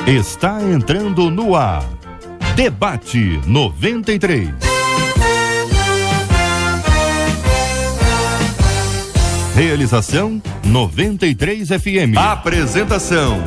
Está entrando no ar. Debate 93. Realização 93 FM. Apresentação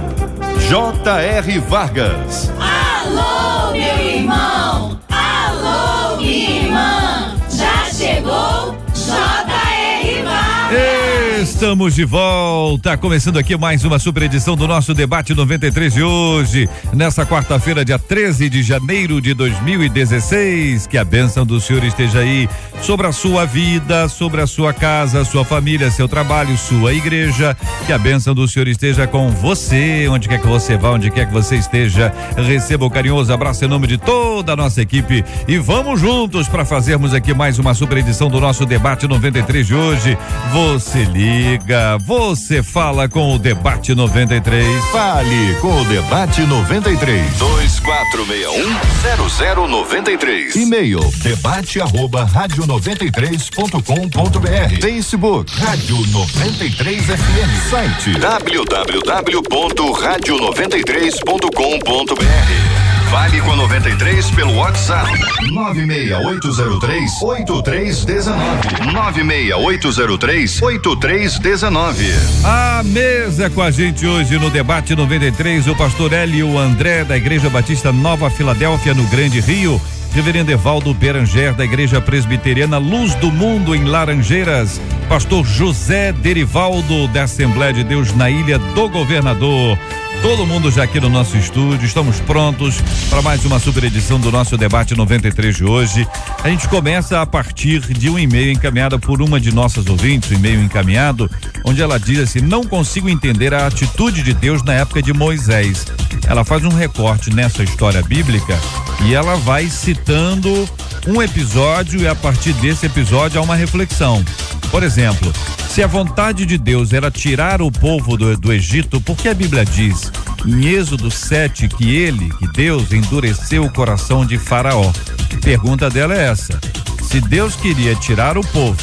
J.R. Vargas. Alô, meu irmão! Alô, minha irmã! Já chegou J.R. Vargas! Estamos de volta, começando aqui mais uma super edição do nosso Debate 93 de hoje, nessa quarta-feira, dia 13 de janeiro de 2016. Que a bênção do Senhor esteja aí sobre a sua vida, sobre a sua casa, sua família, seu trabalho, sua igreja. Que a bênção do Senhor esteja com você, onde quer que você vá, onde quer que você esteja. Receba o carinhoso abraço em nome de toda a nossa equipe e vamos juntos para fazermos aqui mais uma super edição do nosso Debate 93 de hoje. Você liga, você fala com o Debate 93. Fale com o Debate 93. 2461-0093. E-mail debate@radio93.com.br. Facebook Rádio 93 FM. Site www.radio93.com.br. Fale com a 93 pelo WhatsApp 96803-8319. 96803-8319. A mesa com a gente hoje no Debate 93, o pastor Hélio André, da Igreja Batista Nova Filadélfia, no Grande Rio. Reverendo Evaldo Beranger, da Igreja Presbiteriana Luz do Mundo, em Laranjeiras. Pastor José Derivaldo, da Assembleia de Deus, na Ilha do Governador. Todo mundo já aqui no nosso estúdio, estamos prontos para mais uma super edição do nosso Debate 93 de hoje. A gente começa a partir de um e-mail encaminhado por uma de nossas ouvintes, um e-mail encaminhado, onde ela diz assim: não consigo entender a atitude de Deus na época de Moisés. Ela faz um recorte nessa história bíblica e ela vai citando um episódio e a partir desse episódio há uma reflexão. Por exemplo, se a vontade de Deus era tirar o povo do Egito, por que a Bíblia diz em Êxodo 7 que Deus endureceu o coração de Faraó? A pergunta dela é essa: se Deus queria tirar o povo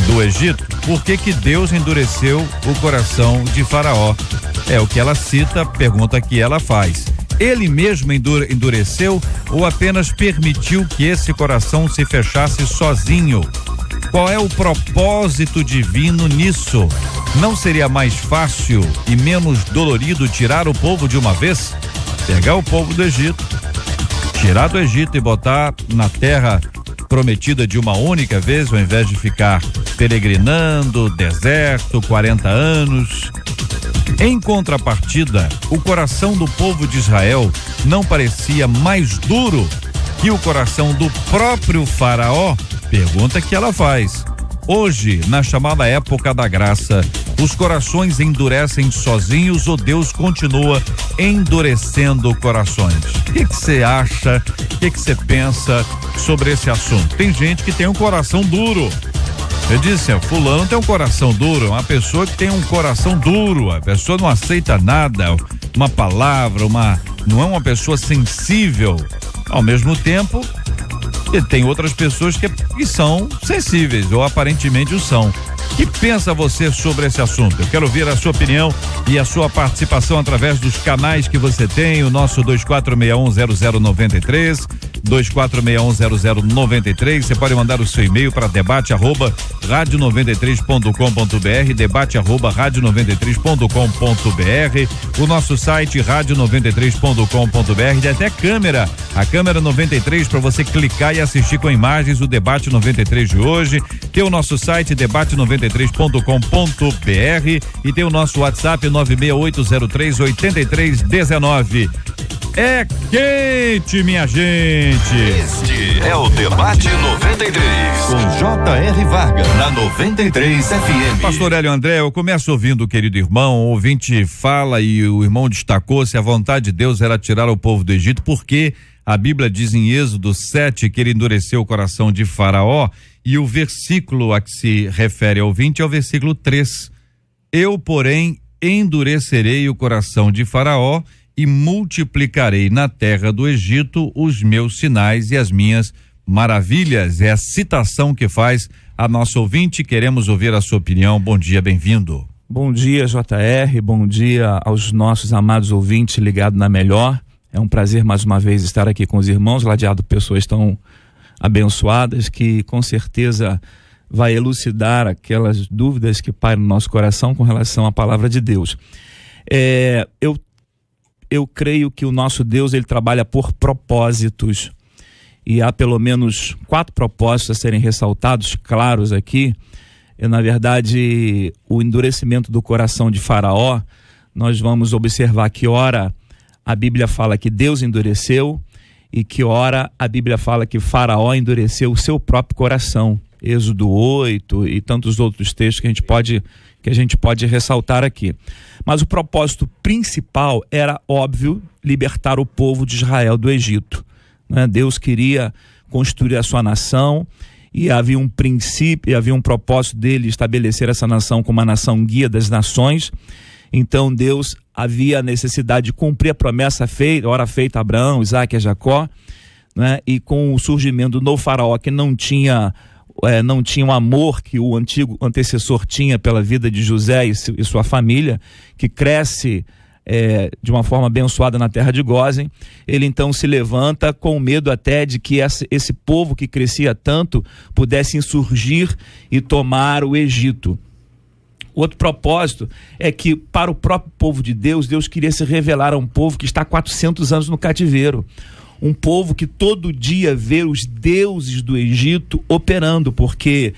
do Egito, por que Deus endureceu o coração de Faraó? É o que ela cita, pergunta que ela faz. Ele mesmo endureceu ou apenas permitiu que esse coração se fechasse sozinho? Qual é o propósito divino nisso? Não seria mais fácil e menos dolorido tirar o povo de uma vez? Pegar o povo do Egito, tirar do Egito e botar na terra prometida de uma única vez, ao invés de ficar peregrinando, deserto, 40 anos. Em contrapartida, o coração do povo de Israel não parecia mais duro que o coração do próprio Faraó? Pergunta que ela faz. Hoje, na chamada época da graça, os corações endurecem sozinhos ou Deus continua endurecendo corações? O que você acha? O que você pensa sobre esse assunto? Tem gente que tem um coração duro. Eu disse, fulano tem um coração duro, uma pessoa que tem um coração duro, a pessoa não aceita nada, uma palavra, não é uma pessoa sensível. Ao mesmo tempo, tem outras pessoas que são sensíveis, ou aparentemente o são. O que pensa você sobre esse assunto? Eu quero ouvir a sua opinião e a sua participação através dos canais que você tem, o nosso 24610093, 24610093. Você pode mandar o seu e-mail para debate@radio93.com.br, debate@radio93.com.br, o nosso site radio93.com.br, e até câmera, a câmera 93 para você clicar e assistir com imagens o Debate 93 de hoje. Tem o nosso site debate93.com.br e tem o nosso WhatsApp 96803-8319. É quente, minha gente. Este é o Debate 93 com J.R. Vargas na 93 FM. Pastor Hélio André, eu começo ouvindo o querido irmão, o ouvinte fala e o irmão destacou se a vontade de Deus era tirar o povo do Egito, porque a Bíblia diz em Êxodo 7 que ele endureceu o coração de Faraó, e o versículo a que se refere ao ouvinte é o versículo 3. Eu, porém, endurecerei o coração de Faraó e multiplicarei na terra do Egito os meus sinais e as minhas maravilhas. É a citação que faz a nossa ouvinte. Queremos ouvir a sua opinião. Bom dia, bem-vindo. Bom dia, JR, bom dia aos nossos amados ouvintes ligados na Melhor. É um prazer mais uma vez estar aqui com os irmãos, ladeado por pessoas tão abençoadas que com certeza vai elucidar aquelas dúvidas que pairam no nosso coração com relação à palavra de Deus. Eu creio que o nosso Deus, ele trabalha por propósitos, e há pelo menos 4 propósitos a serem ressaltados, claros aqui. Na verdade, o endurecimento do coração de Faraó, nós vamos observar que ora a Bíblia fala que Deus endureceu e que ora a Bíblia fala que Faraó endureceu o seu próprio coração. Êxodo 8 e tantos outros textos que a gente pode ressaltar aqui. Mas o propósito principal era, óbvio, libertar o povo de Israel do Egito, né? Deus queria construir a sua nação, e havia um princípio, havia um propósito dele estabelecer essa nação como uma nação guia das nações. Então Deus havia a necessidade de cumprir a promessa feita, ora feita a Abraão, Isaac e Jacó, né? E com o surgimento do novo faraó, que não tinha o amor que o antigo antecessor tinha pela vida de José e sua família, que cresce de uma forma abençoada na terra de Gósen, ele então se levanta com medo até de que esse povo que crescia tanto pudesse insurgir e tomar o Egito. Outro propósito é que para o próprio povo de Deus, Deus queria se revelar a um povo que está há 400 anos no cativeiro. Um povo que todo dia vê os deuses do Egito operando, porque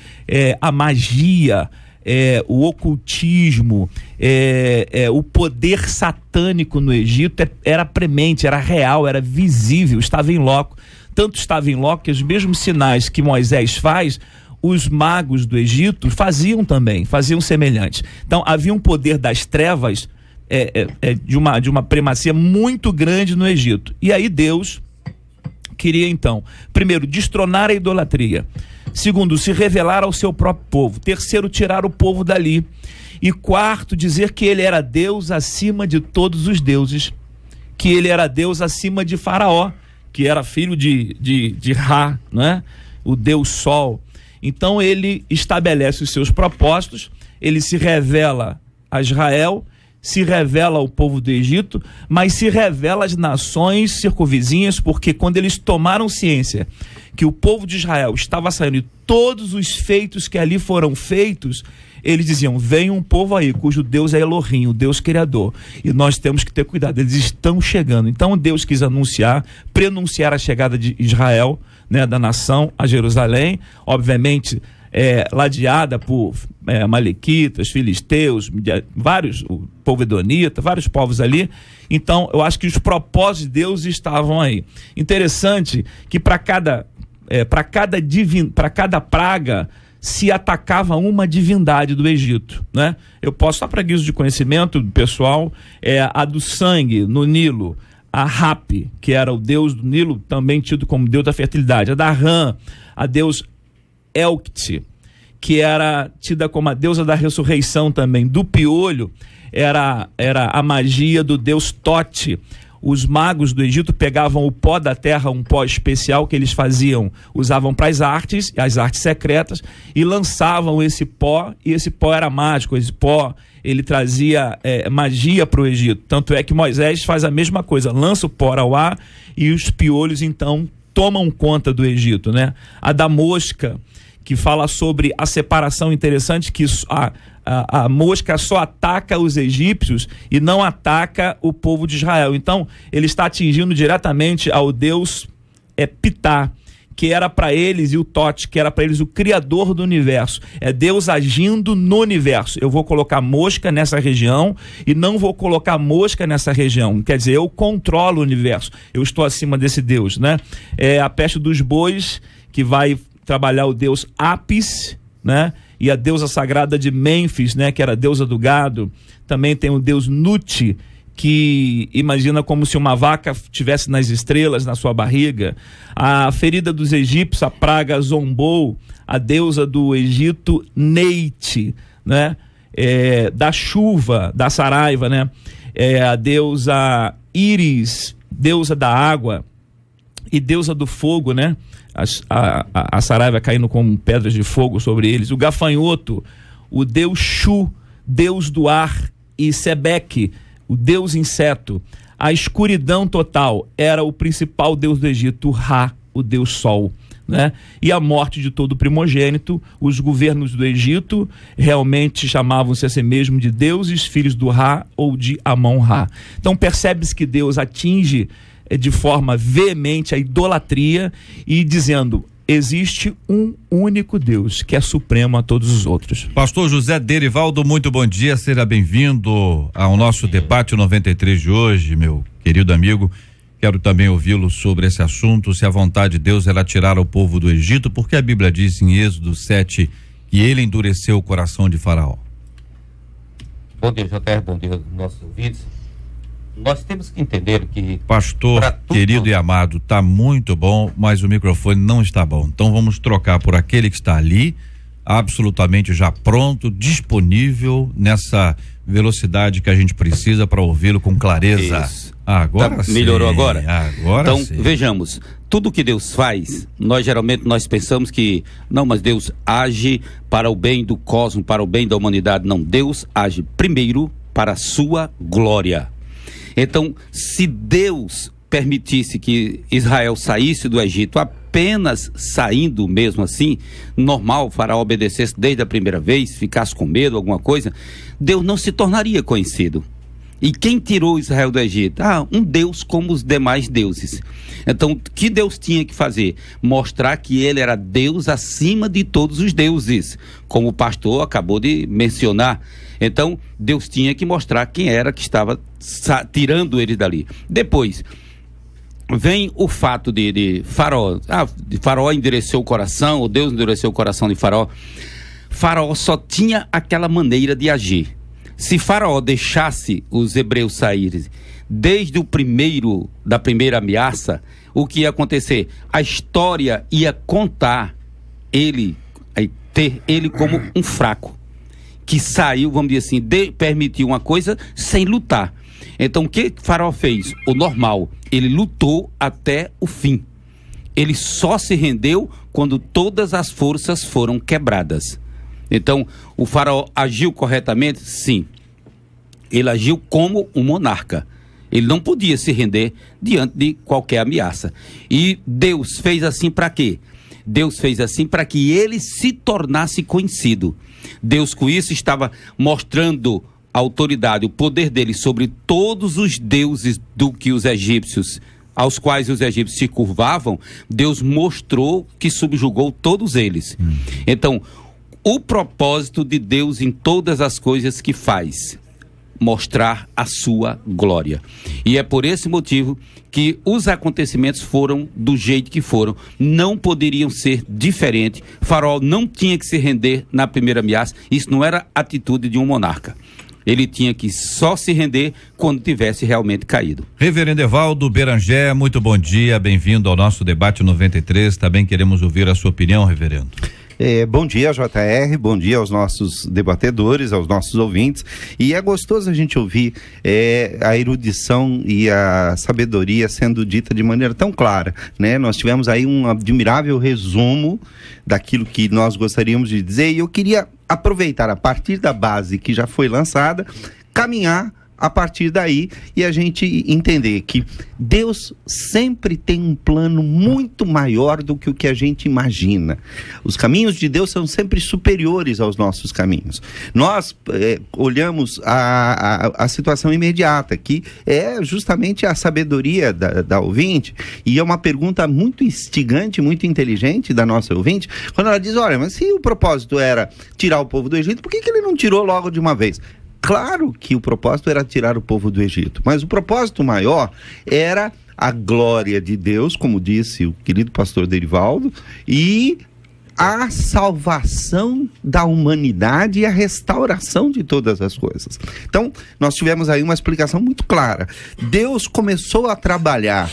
a magia, o ocultismo, o poder satânico no Egito era premente, era real, era visível, estava em loco. Tanto estava em loco que os mesmos sinais que Moisés faz, os magos do Egito faziam também, faziam semelhantes. Então havia um poder das trevas de uma primacia muito grande no Egito. E aí Deus queria então, primeiro, destronar a idolatria. Segundo, se revelar ao seu próprio povo. Terceiro, tirar o povo dali. E quarto, dizer que ele era Deus acima de todos os deuses. Que ele era Deus acima de Faraó, que era filho de Ra, né? O Deus Sol. Então ele estabelece os seus propósitos, ele se revela a Israel, se revela ao povo do Egito, mas se revela às nações circunvizinhas, porque quando eles tomaram ciência que o povo de Israel estava saindo e todos os feitos que ali foram feitos, eles diziam: vem um povo aí cujo Deus é Elohim, o Deus criador, e nós temos que ter cuidado, eles estão chegando. Então Deus quis prenunciar a chegada de Israel, né, da nação a Jerusalém, obviamente ladeada por Amalequitas, filisteus, o povo edonita, vários povos ali. Então eu acho que os propósitos de Deus estavam aí. Interessante que para cada praga se atacava uma divindade do Egito, né? Eu posso, só para guiso de conhecimento pessoal, a do sangue no Nilo, a Hapi, que era o deus do Nilo, também tido como deus da fertilidade. A da Ram, a deus Elkti, que era tida como a deusa da ressurreição também. Do piolho era a magia do deus Tote. Os magos do Egito pegavam o pó da terra, um pó especial que eles usavam para as artes secretas, e lançavam esse pó, e esse pó era mágico. Esse pó, ele trazia magia para o Egito. Tanto é que Moisés faz a mesma coisa, lança o pó ao ar e os piolhos então tomam conta do Egito, né? A da mosca, que fala sobre a separação, interessante, que a mosca só ataca os egípcios e não ataca o povo de Israel. Então ele está atingindo diretamente ao deus Pitá, que era para eles, e o Tote, que era para eles o criador do universo. É Deus agindo no universo. Eu vou colocar mosca nessa região e não vou colocar mosca nessa região. Quer dizer, eu controlo o universo. Eu estou acima desse Deus, né? A peste dos bois, que vai trabalhar o deus Apis, né? E a deusa sagrada de Mênfis, né? Que era a deusa do gado. Também tem o deus Nut, que imagina como se uma vaca estivesse nas estrelas na sua barriga. A ferida dos egípcios, a praga Zombou, a deusa do Egito Neite, né? Da chuva, da Saraiva, né? A deusa Íris, deusa da água e deusa do fogo, né? A Saraiva caindo com pedras de fogo sobre eles. O gafanhoto, o deus Shu, deus do ar, e Sebeque, o deus inseto. A escuridão total era o principal deus do Egito, Ra, o deus sol, né? E a morte de todo primogênito. Os governos do Egito realmente chamavam-se a si mesmo de deuses, filhos do Ra ou de Amon-Ra. Então percebe-se que Deus atinge de forma veemente a idolatria e dizendo: existe um único Deus que é supremo a todos os outros. Pastor José Derivaldo, muito bom dia, seja bem-vindo ao nosso debate 93 de hoje, meu querido amigo. Quero também ouvi-lo sobre esse assunto, se a vontade de Deus era tirar o povo do Egito, porque a Bíblia diz em Êxodo 7 que ele endureceu o coração de Faraó. Bom dia, JR, bom dia aos nossos ouvintes. Nós temos que entender que... Pastor querido e amado, tá muito bom, mas o microfone não está bom. Então vamos trocar por aquele que está ali, absolutamente já pronto, disponível nessa velocidade que a gente precisa para ouvi-lo com clareza. Isso. Agora sim. Melhorou agora? Agora então, sim. Vejamos, tudo que Deus faz, geralmente pensamos que, não, mas Deus age para o bem do cosmos, para o bem da humanidade. Não, Deus age primeiro para a sua glória. Então, se Deus permitisse que Israel saísse do Egito apenas saindo mesmo assim, normal, o faraó obedecesse desde a primeira vez, ficasse com medo, alguma coisa, Deus não se tornaria conhecido. E quem tirou Israel do Egito? Um Deus como os demais deuses. Então, o que Deus tinha que fazer? Mostrar que ele era Deus acima de todos os deuses, como o pastor acabou de mencionar. Então, Deus tinha que mostrar quem era que estava tirando ele dali. Depois, vem o fato de Faraó. Faraó endureceu o coração, ou Deus endureceu o coração de Faraó. Faraó só tinha aquela maneira de agir. Se Faraó deixasse os hebreus saírem desde da primeira ameaça, o que ia acontecer? A história ia contar ter ele como um fraco, que saiu, vamos dizer assim, permitiu uma coisa sem lutar. Então o que Faraó fez? O normal, ele lutou até o fim. Ele só se rendeu quando todas as forças foram quebradas. Então, o faraó agiu corretamente? Sim. Ele agiu como um monarca. Ele não podia se render diante de qualquer ameaça. E Deus fez assim para quê? Deus fez assim para que ele se tornasse conhecido. Deus com isso estava mostrando a autoridade, o poder dele sobre todos os deuses aos quais os egípcios se curvavam. Deus mostrou que subjugou todos eles. Então, o propósito de Deus em todas as coisas que faz, mostrar a sua glória. E é por esse motivo que os acontecimentos foram do jeito que foram. Não poderiam ser diferente. Faraó não tinha que se render na primeira ameaça. Isso não era atitude de um monarca. Ele tinha que só se render quando tivesse realmente caído. Reverendo Evaldo Beranger, muito bom dia, bem-vindo ao nosso debate 93. Também queremos ouvir a sua opinião, reverendo. Bom dia, JR, bom dia aos nossos debatedores, aos nossos ouvintes, e é gostoso a gente ouvir a erudição e a sabedoria sendo dita de maneira tão clara, né? Nós tivemos aí um admirável resumo daquilo que nós gostaríamos de dizer, e eu queria aproveitar a partir da base que já foi lançada, caminhar a partir daí e a gente entender que Deus sempre tem um plano muito maior do que o que a gente imagina. Os caminhos de Deus são sempre superiores aos nossos caminhos. Nós olhamos a situação imediata, que é justamente a sabedoria da ouvinte, e é uma pergunta muito instigante, muito inteligente da nossa ouvinte, quando ela diz: olha, mas se o propósito era tirar o povo do Egito, por que ele não tirou logo de uma vez? Claro que o propósito era tirar o povo do Egito, mas o propósito maior era a glória de Deus, como disse o querido pastor Derivaldo, e a salvação da humanidade e a restauração de todas as coisas. Então, nós tivemos aí uma explicação muito clara. Deus começou a trabalhar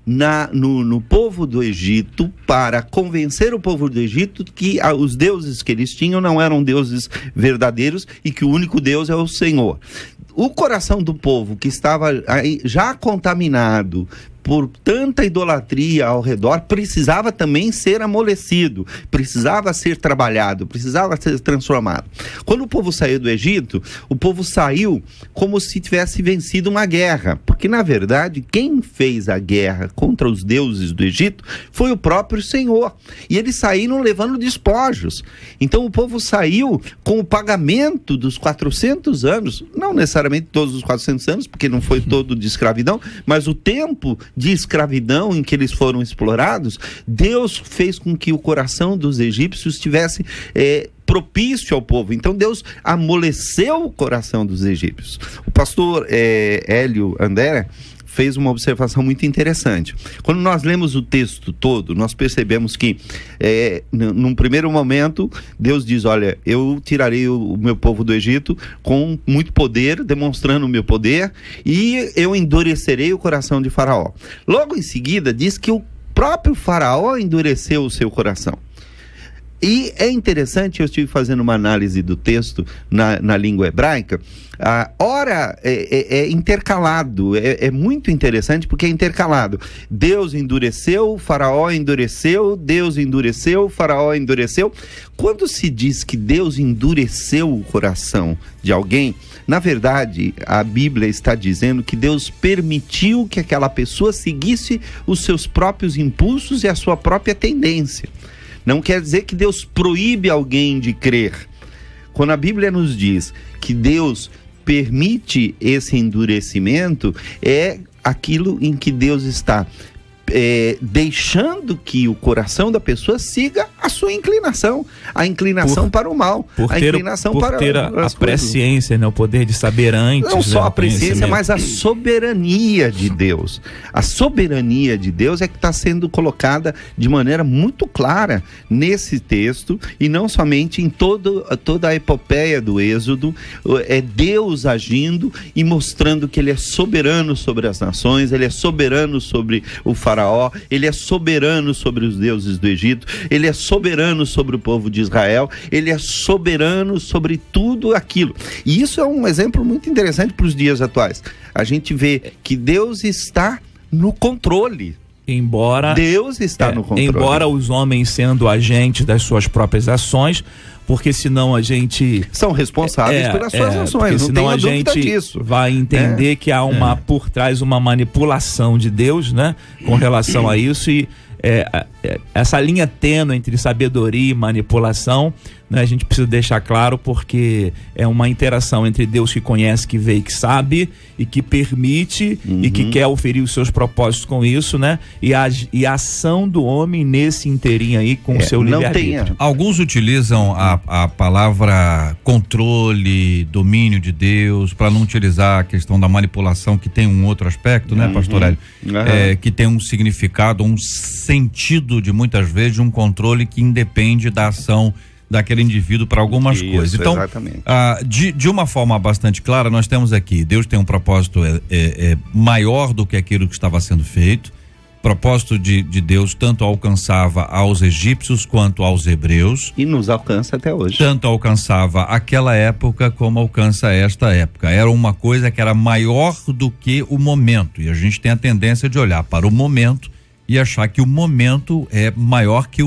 no povo do Egito para convencer o povo do Egito que os deuses que eles tinham não eram deuses verdadeiros e que o único Deus é o Senhor. O coração do povo que estava aí já contaminado por tanta idolatria ao redor, precisava também ser amolecido, precisava ser trabalhado, precisava ser transformado. Quando o povo saiu do Egito, o povo saiu como se tivesse vencido uma guerra, porque na verdade quem fez a guerra contra os deuses do Egito foi o próprio Senhor, e eles saíram levando despojos. Então o povo saiu com o pagamento dos 400 anos, não necessariamente todos os 400 anos, porque não foi todo de escravidão, mas o tempo de escravidão em que eles foram explorados, Deus fez com que o coração dos egípcios estivesse propício ao povo. Então Deus amoleceu o coração dos egípcios. O pastor Hélio André fez uma observação muito interessante. Quando nós lemos o texto todo, nós percebemos que, num primeiro momento, Deus diz, olha, eu tirarei o meu povo do Egito com muito poder, demonstrando o meu poder, e eu endurecerei o coração de Faraó. Logo em seguida, diz que o próprio Faraó endureceu o seu coração. E é interessante, eu estive fazendo uma análise do texto na língua hebraica, ora é intercalado, é muito interessante porque é intercalado. Deus endureceu, Faraó endureceu, Deus endureceu, Faraó endureceu. Quando se diz que Deus endureceu o coração de alguém, na verdade, a Bíblia está dizendo que Deus permitiu que aquela pessoa seguisse os seus próprios impulsos e a sua própria tendência. Não quer dizer que Deus proíbe alguém de crer. Quando a Bíblia nos diz que Deus permite esse endurecimento, é aquilo em que Deus está deixando que o coração da pessoa siga a sua inclinação, a inclinação para o mal, a inclinação para a presciência, né? O poder de saber antes. Não só a presciência, mas a soberania de Deus. A soberania de Deus é que está sendo colocada de maneira muito clara nesse texto, e não somente em toda a epopeia do Êxodo. É Deus agindo e mostrando que Ele é soberano sobre as nações, Ele é soberano sobre o Faraó, Ele é soberano sobre os deuses do Egito, Ele é soberano sobre o povo de Israel, Ele é soberano sobre tudo aquilo. E isso é um exemplo muito interessante para os dias atuais. A gente vê que Deus está no controle. Deus está no controle. Embora os homens sendo agentes das suas próprias ações, porque senão a gente... São responsáveis pelas suas ações, não tenho dúvida disso. Vai entender que há por trás uma manipulação de Deus, né? Com relação a isso, e essa linha tênue entre sabedoria e manipulação, né, a gente precisa deixar claro, porque é uma interação entre Deus que conhece, que vê e que sabe, e que permite, e que quer oferir os seus propósitos com isso, né? E a ação do homem nesse inteirinho aí com o seu livre-arbítrio. Alguns utilizam a palavra controle, domínio de Deus, para não utilizar a questão da manipulação, que tem um outro aspecto, né, pastor Hélio? Que tem um significado, um sentido de muitas vezes de um controle que independe da ação daquele indivíduo para algumas coisas. Então, de uma forma bastante clara, nós temos aqui, Deus tem um propósito maior do que aquilo que estava sendo feito. O propósito de Deus tanto alcançava aos egípcios quanto aos hebreus. E nos alcança até hoje. Tanto alcançava aquela época como alcança esta época. Era uma coisa que era maior do que o momento. E a gente tem a tendência de olhar para o momento e achar que o momento é maior que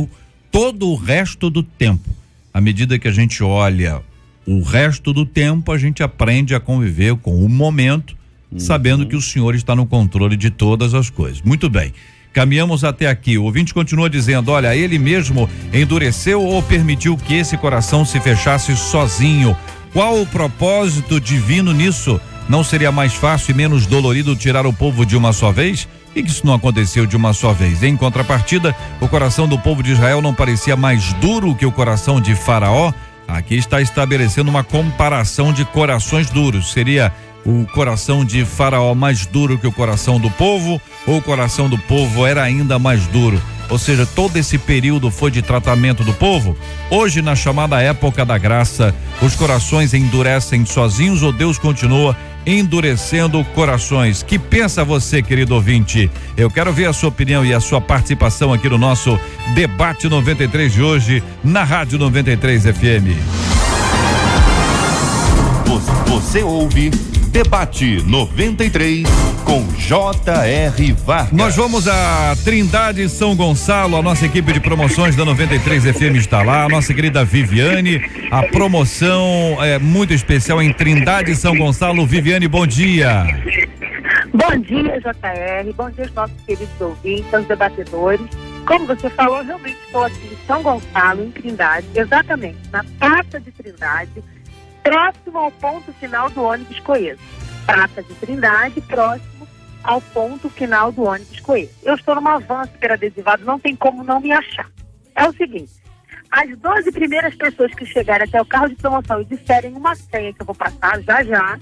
todo o resto do tempo. À medida que a gente olha o resto do tempo, a gente aprende a conviver com o momento, sabendo que o Senhor está no controle de todas as coisas. Muito bem, caminhamos até aqui. O ouvinte continua dizendo, olha, Ele mesmo endureceu ou permitiu que esse coração se fechasse sozinho? Qual o propósito divino nisso? Não seria mais fácil e menos dolorido tirar o povo de uma só vez? E que isso não aconteceu de uma só vez. Em contrapartida, o coração do povo de Israel não parecia mais duro que o coração de Faraó? Aqui está estabelecendo uma comparação de corações duros. Seria o coração de Faraó mais duro que o coração do povo, ou o coração do povo era ainda mais duro? Ou seja, todo esse período foi de tratamento do povo? Hoje, na chamada época da graça, os corações endurecem sozinhos ou Deus continua endurecendo corações? Que pensa você, querido ouvinte? Eu quero ver a sua opinião e a sua participação aqui no nosso Debate 93 de hoje, na Rádio 93 FM. Você ouve Debate 93 com J.R. Vargas. Nós vamos a Trindade São Gonçalo, a nossa equipe de promoções da 93 FM está lá, a nossa querida Viviane, a promoção é muito especial em Trindade São Gonçalo. Viviane, bom dia. Bom dia, JR, bom dia aos nossos queridos ouvintes, aos debatedores. Como você falou, realmente estou aqui em São Gonçalo, em Trindade, exatamente na Praça de Trindade, próximo ao ponto final do ônibus Coeso. Praça de Trindade, próximo ao ponto final do ônibus Coeso. Eu estou numa van super adesivada, não tem como não me achar. É o seguinte, as 12 primeiras pessoas que chegarem até o carro de promoção e disserem uma senha que eu vou passar já,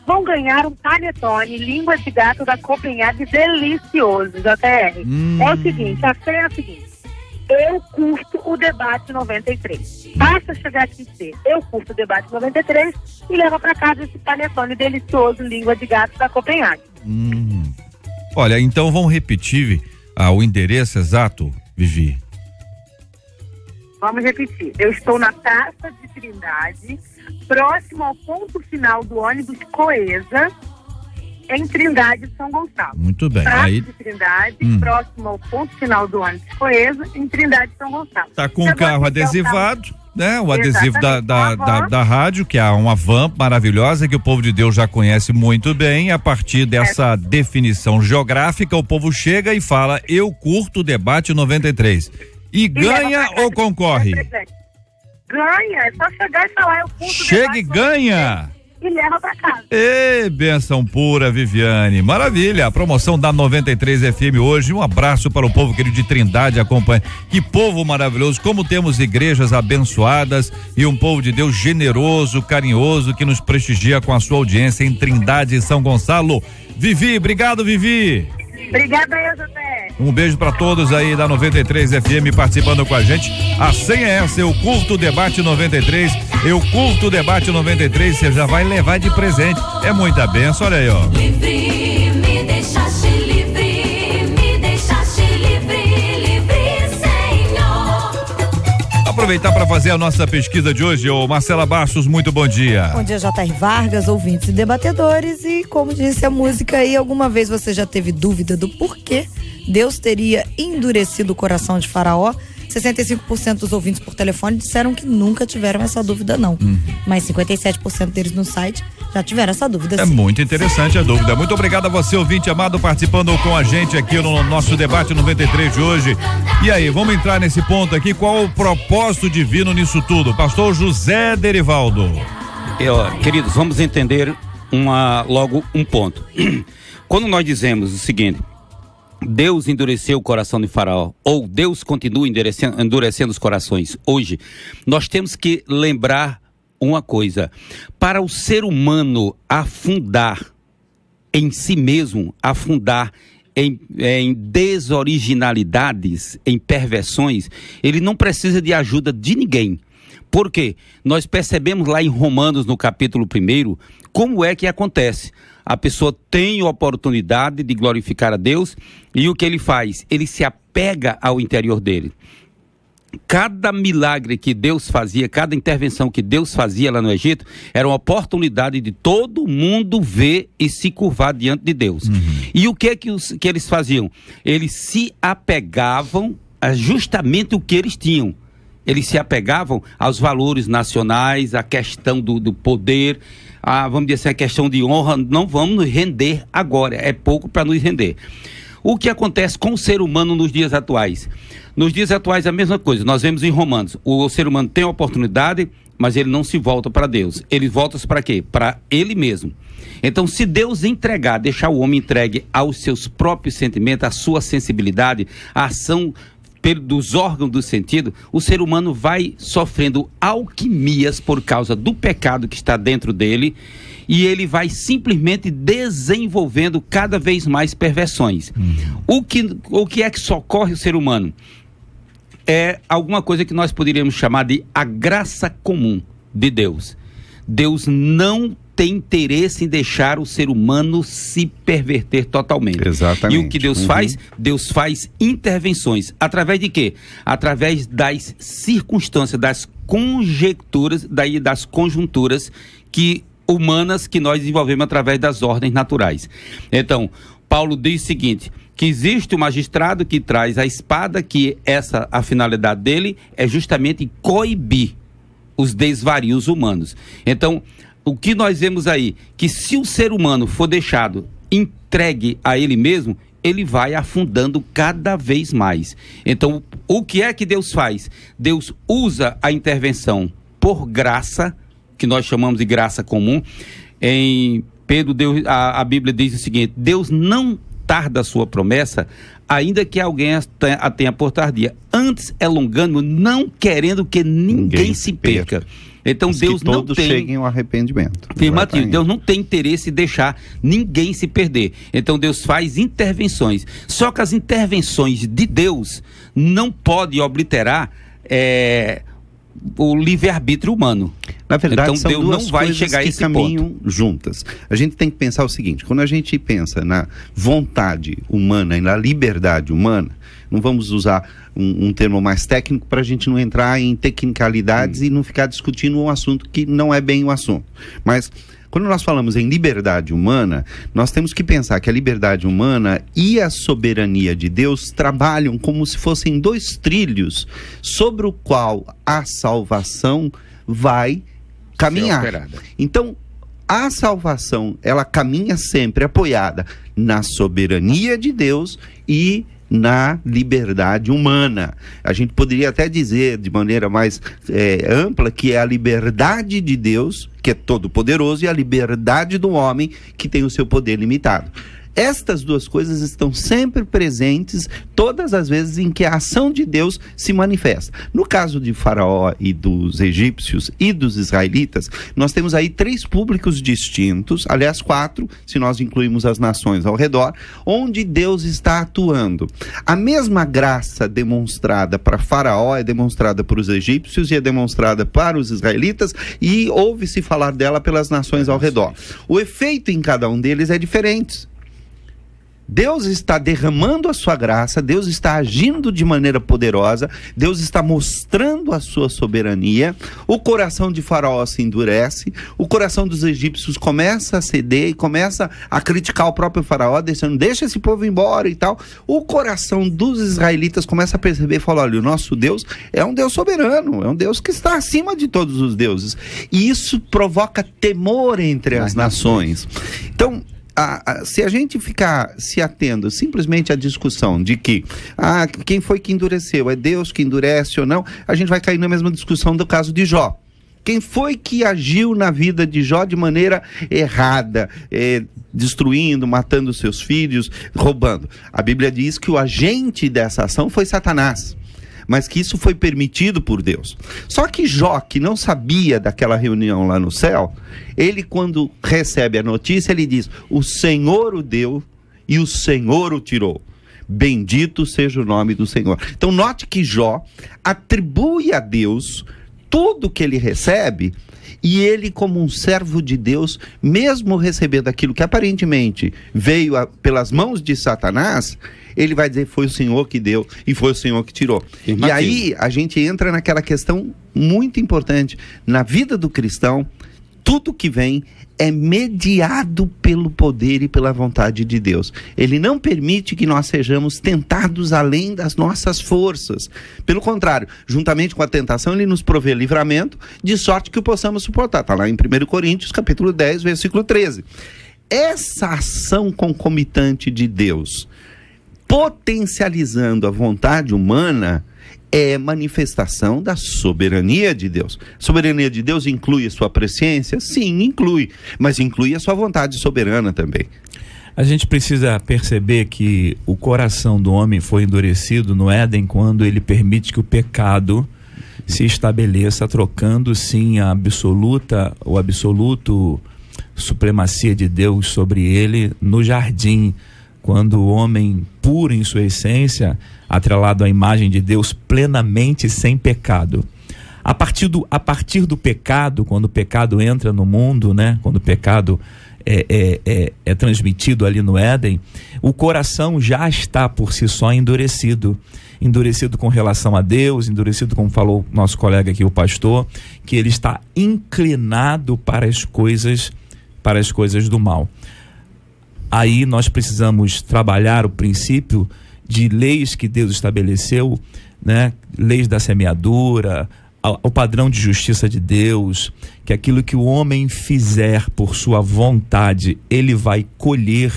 vão ganhar um panetone, língua de gato da Copenhague delicioso, JR. É o seguinte, a senha é a seguinte. Eu curto o debate 93. Basta chegar aqui e dizer, eu curto o debate 93 e leva para casa esse panetone delicioso, língua de gato da Copenhague. Olha, então vamos repetir o endereço exato, Vivi. Vamos repetir. Eu estou na Praça de Trindade, próximo ao ponto final do ônibus Coesa, em Trindade, São Gonçalo. Muito bem. Praça Aí de Trindade, próximo ao ponto final do ônibus Coesa, em Trindade, São Gonçalo. tá com o carro adesivado, né? O adesivo Exatamente. da rádio, que é uma van maravilhosa que o povo de Deus já conhece muito bem. A partir dessa definição geográfica, o povo chega e fala, eu curto o debate 93. E ganha ou concorre? Ganha, é só chegar e falar, eu curto o Chega e debate ganha! e leva pra casa. Ê, benção pura, Viviane. Maravilha, a promoção da 93 FM hoje. Um abraço para o povo querido de Trindade, acompanha. Que povo maravilhoso, como temos igrejas abençoadas e um povo de Deus generoso, carinhoso, que nos prestigia com a sua audiência em Trindade e São Gonçalo. Vivi, obrigado, Vivi. Obrigada aí, José. Um beijo para todos aí da 93 FM participando com a gente. A senha é essa, eu curto o debate 93. Eu curto o debate 93, você já vai levar de presente. É muita benção, olha aí, ó. Livre, me deixaste livre, Senhor. Aproveitar para fazer a nossa pesquisa de hoje, ô Marcela Bastos, muito bom dia. Bom dia, J.R. Vargas, ouvintes e debatedores. E como disse a música aí, alguma vez você já teve dúvida do porquê Deus teria endurecido o coração de Faraó? 65% dos ouvintes por telefone disseram que nunca tiveram essa dúvida, não. Mas 57% deles no site já tiveram essa dúvida. É sim. muito interessante a dúvida. Muito obrigado a você, ouvinte amado, participando com a gente aqui no nosso debate 93 de hoje. E aí, vamos entrar nesse ponto aqui. Qual o propósito divino nisso tudo? Pastor José Derivaldo. Queridos, vamos entender logo um ponto. Quando nós dizemos o seguinte, Deus endureceu o coração de Faraó, ou Deus continua endurecendo os corações hoje, nós temos que lembrar uma coisa: para o ser humano afundar em si mesmo, afundar em desoriginalidades, em perversões, ele não precisa de ajuda de ninguém. Por quê? Nós percebemos lá em Romanos, no capítulo 1, como é que acontece. A pessoa tem a oportunidade de glorificar a Deus e o que ele faz? Ele se apega ao interior dele. Cada milagre que Deus fazia, cada intervenção que Deus fazia lá no Egito, era uma oportunidade de todo mundo ver e se curvar diante de Deus. E o que eles faziam? Eles se apegavam a justamente o que eles tinham. Eles se apegavam aos valores nacionais, à questão do poder, vamos dizer assim, a questão de honra. Não vamos nos render agora, é pouco para nos render. O que acontece com o ser humano nos dias atuais? Nos dias atuais é a mesma coisa, nós vemos em Romanos, o ser humano tem a oportunidade, mas ele não se volta para Deus. Ele volta para quê? Para ele mesmo. Então, se Deus entregar, deixar o homem entregue aos seus próprios sentimentos, à sua sensibilidade, à ação dos órgãos do sentido, o ser humano vai sofrendo alquimias por causa do pecado que está dentro dele, e ele vai simplesmente desenvolvendo cada vez mais perversões. O que é que socorre o ser humano? É alguma coisa que nós poderíamos chamar de a graça comum de Deus. Deus não tem interesse em deixar o ser humano se perverter totalmente. Exatamente. E o que Deus faz? Deus faz intervenções. Através de quê? Através das circunstâncias, das conjecturas, das conjunturas que humanas que nós desenvolvemos através das ordens naturais. Então, Paulo diz o seguinte, que existe o magistrado que traz a espada, que a finalidade dele é justamente coibir os desvarios humanos. Então, o que nós vemos aí, que se o ser humano for deixado entregue a ele mesmo, ele vai afundando cada vez mais. Então, o que é que Deus faz? Deus usa a intervenção por graça, que nós chamamos de graça comum. Em Pedro, a Bíblia diz o seguinte, Deus não tarda a sua promessa, ainda que alguém a tenha por tardia. Antes é longânimo, não querendo que ninguém se perca. Então Deus não todos tem... cheguem ao arrependimento. Afirmativo, Deus não tem interesse em deixar ninguém se perder. Então Deus faz intervenções. Só que as intervenções de Deus não podem obliterar o livre-arbítrio humano. Na verdade, então, são Deus duas não vai coisas chegar a que esse caminham juntas. A gente tem que pensar o seguinte, quando a gente pensa na vontade humana e na liberdade humana, não vamos usar um termo mais técnico para a gente não entrar em tecnicalidades e não ficar discutindo um assunto que não é bem o assunto. Mas quando nós falamos em liberdade humana, nós temos que pensar que a liberdade humana e a soberania de Deus trabalham como se fossem dois trilhos sobre o qual a salvação vai caminhar. Então, a salvação, ela caminha sempre apoiada na soberania de Deus e na liberdade humana. A gente poderia até dizer de maneira mais ampla que é a liberdade de Deus, que é todo poderoso, e a liberdade do homem, que tem o seu poder limitado. Estas duas coisas estão sempre presentes todas as vezes em que a ação de Deus se manifesta. No caso de Faraó e dos egípcios e dos israelitas, nós temos aí 3 públicos distintos, aliás 4, se nós incluirmos as nações ao redor, onde Deus está atuando. A mesma graça demonstrada para Faraó é demonstrada para os egípcios e é demonstrada para os israelitas, e ouve-se falar dela pelas nações ao redor. O efeito em cada um deles é diferente. Deus está derramando a sua graça, Deus está agindo de maneira poderosa, Deus está mostrando a sua soberania, o coração de Faraó se endurece, o coração dos egípcios começa a ceder e começa a criticar o próprio Faraó, deixa esse povo embora e tal. O coração dos israelitas começa a perceber e fala, olha, o nosso Deus é um Deus soberano, é um Deus que está acima de todos os deuses. E isso provoca temor entre as nações. Então, se a gente ficar se atendo simplesmente à discussão de que quem foi que endureceu, é Deus que endurece ou não, a gente vai cair na mesma discussão do caso de Jó. Quem foi que agiu na vida de Jó de maneira errada, destruindo, matando seus filhos, roubando? A Bíblia diz que o agente dessa ação foi Satanás, mas que isso foi permitido por Deus. Só que Jó, que não sabia daquela reunião lá no céu, ele, quando recebe a notícia, ele diz, o Senhor o deu e o Senhor o tirou. Bendito seja o nome do Senhor. Então note que Jó atribui a Deus tudo que ele recebe, e ele, como um servo de Deus, mesmo recebendo aquilo que aparentemente veio pelas mãos de Satanás, ele vai dizer, foi o Senhor que deu e foi o Senhor que tirou. E aí a gente entra naquela questão muito importante. Na vida do cristão, tudo que vem é mediado pelo poder e pela vontade de Deus. Ele não permite que nós sejamos tentados além das nossas forças. Pelo contrário, juntamente com a tentação, ele nos provê livramento, de sorte que o possamos suportar. Está lá em 1 Coríntios, capítulo 10, versículo 13. Essa ação concomitante de Deus, potencializando a vontade humana, é manifestação da soberania de Deus. A soberania de Deus inclui a sua presciência? Sim, inclui. Mas inclui a sua vontade soberana também. A gente precisa perceber que o coração do homem foi endurecido no Éden quando ele permite que o pecado se estabeleça, trocando sim o absoluto supremacia de Deus sobre ele no jardim, quando o homem puro em sua essência, atrelado à imagem de Deus, plenamente sem pecado. A partir do pecado, quando o pecado entra no mundo, né? Quando o pecado é transmitido ali no Éden, o coração já está por si só endurecido com relação a Deus, endurecido, como falou nosso colega aqui, o pastor, que ele está inclinado para as coisas para as coisas do mal. Aí nós precisamos trabalhar o princípio de leis que Deus estabeleceu, né? Leis da semeadura, o padrão de justiça de Deus, que aquilo que o homem fizer por sua vontade, ele vai colher,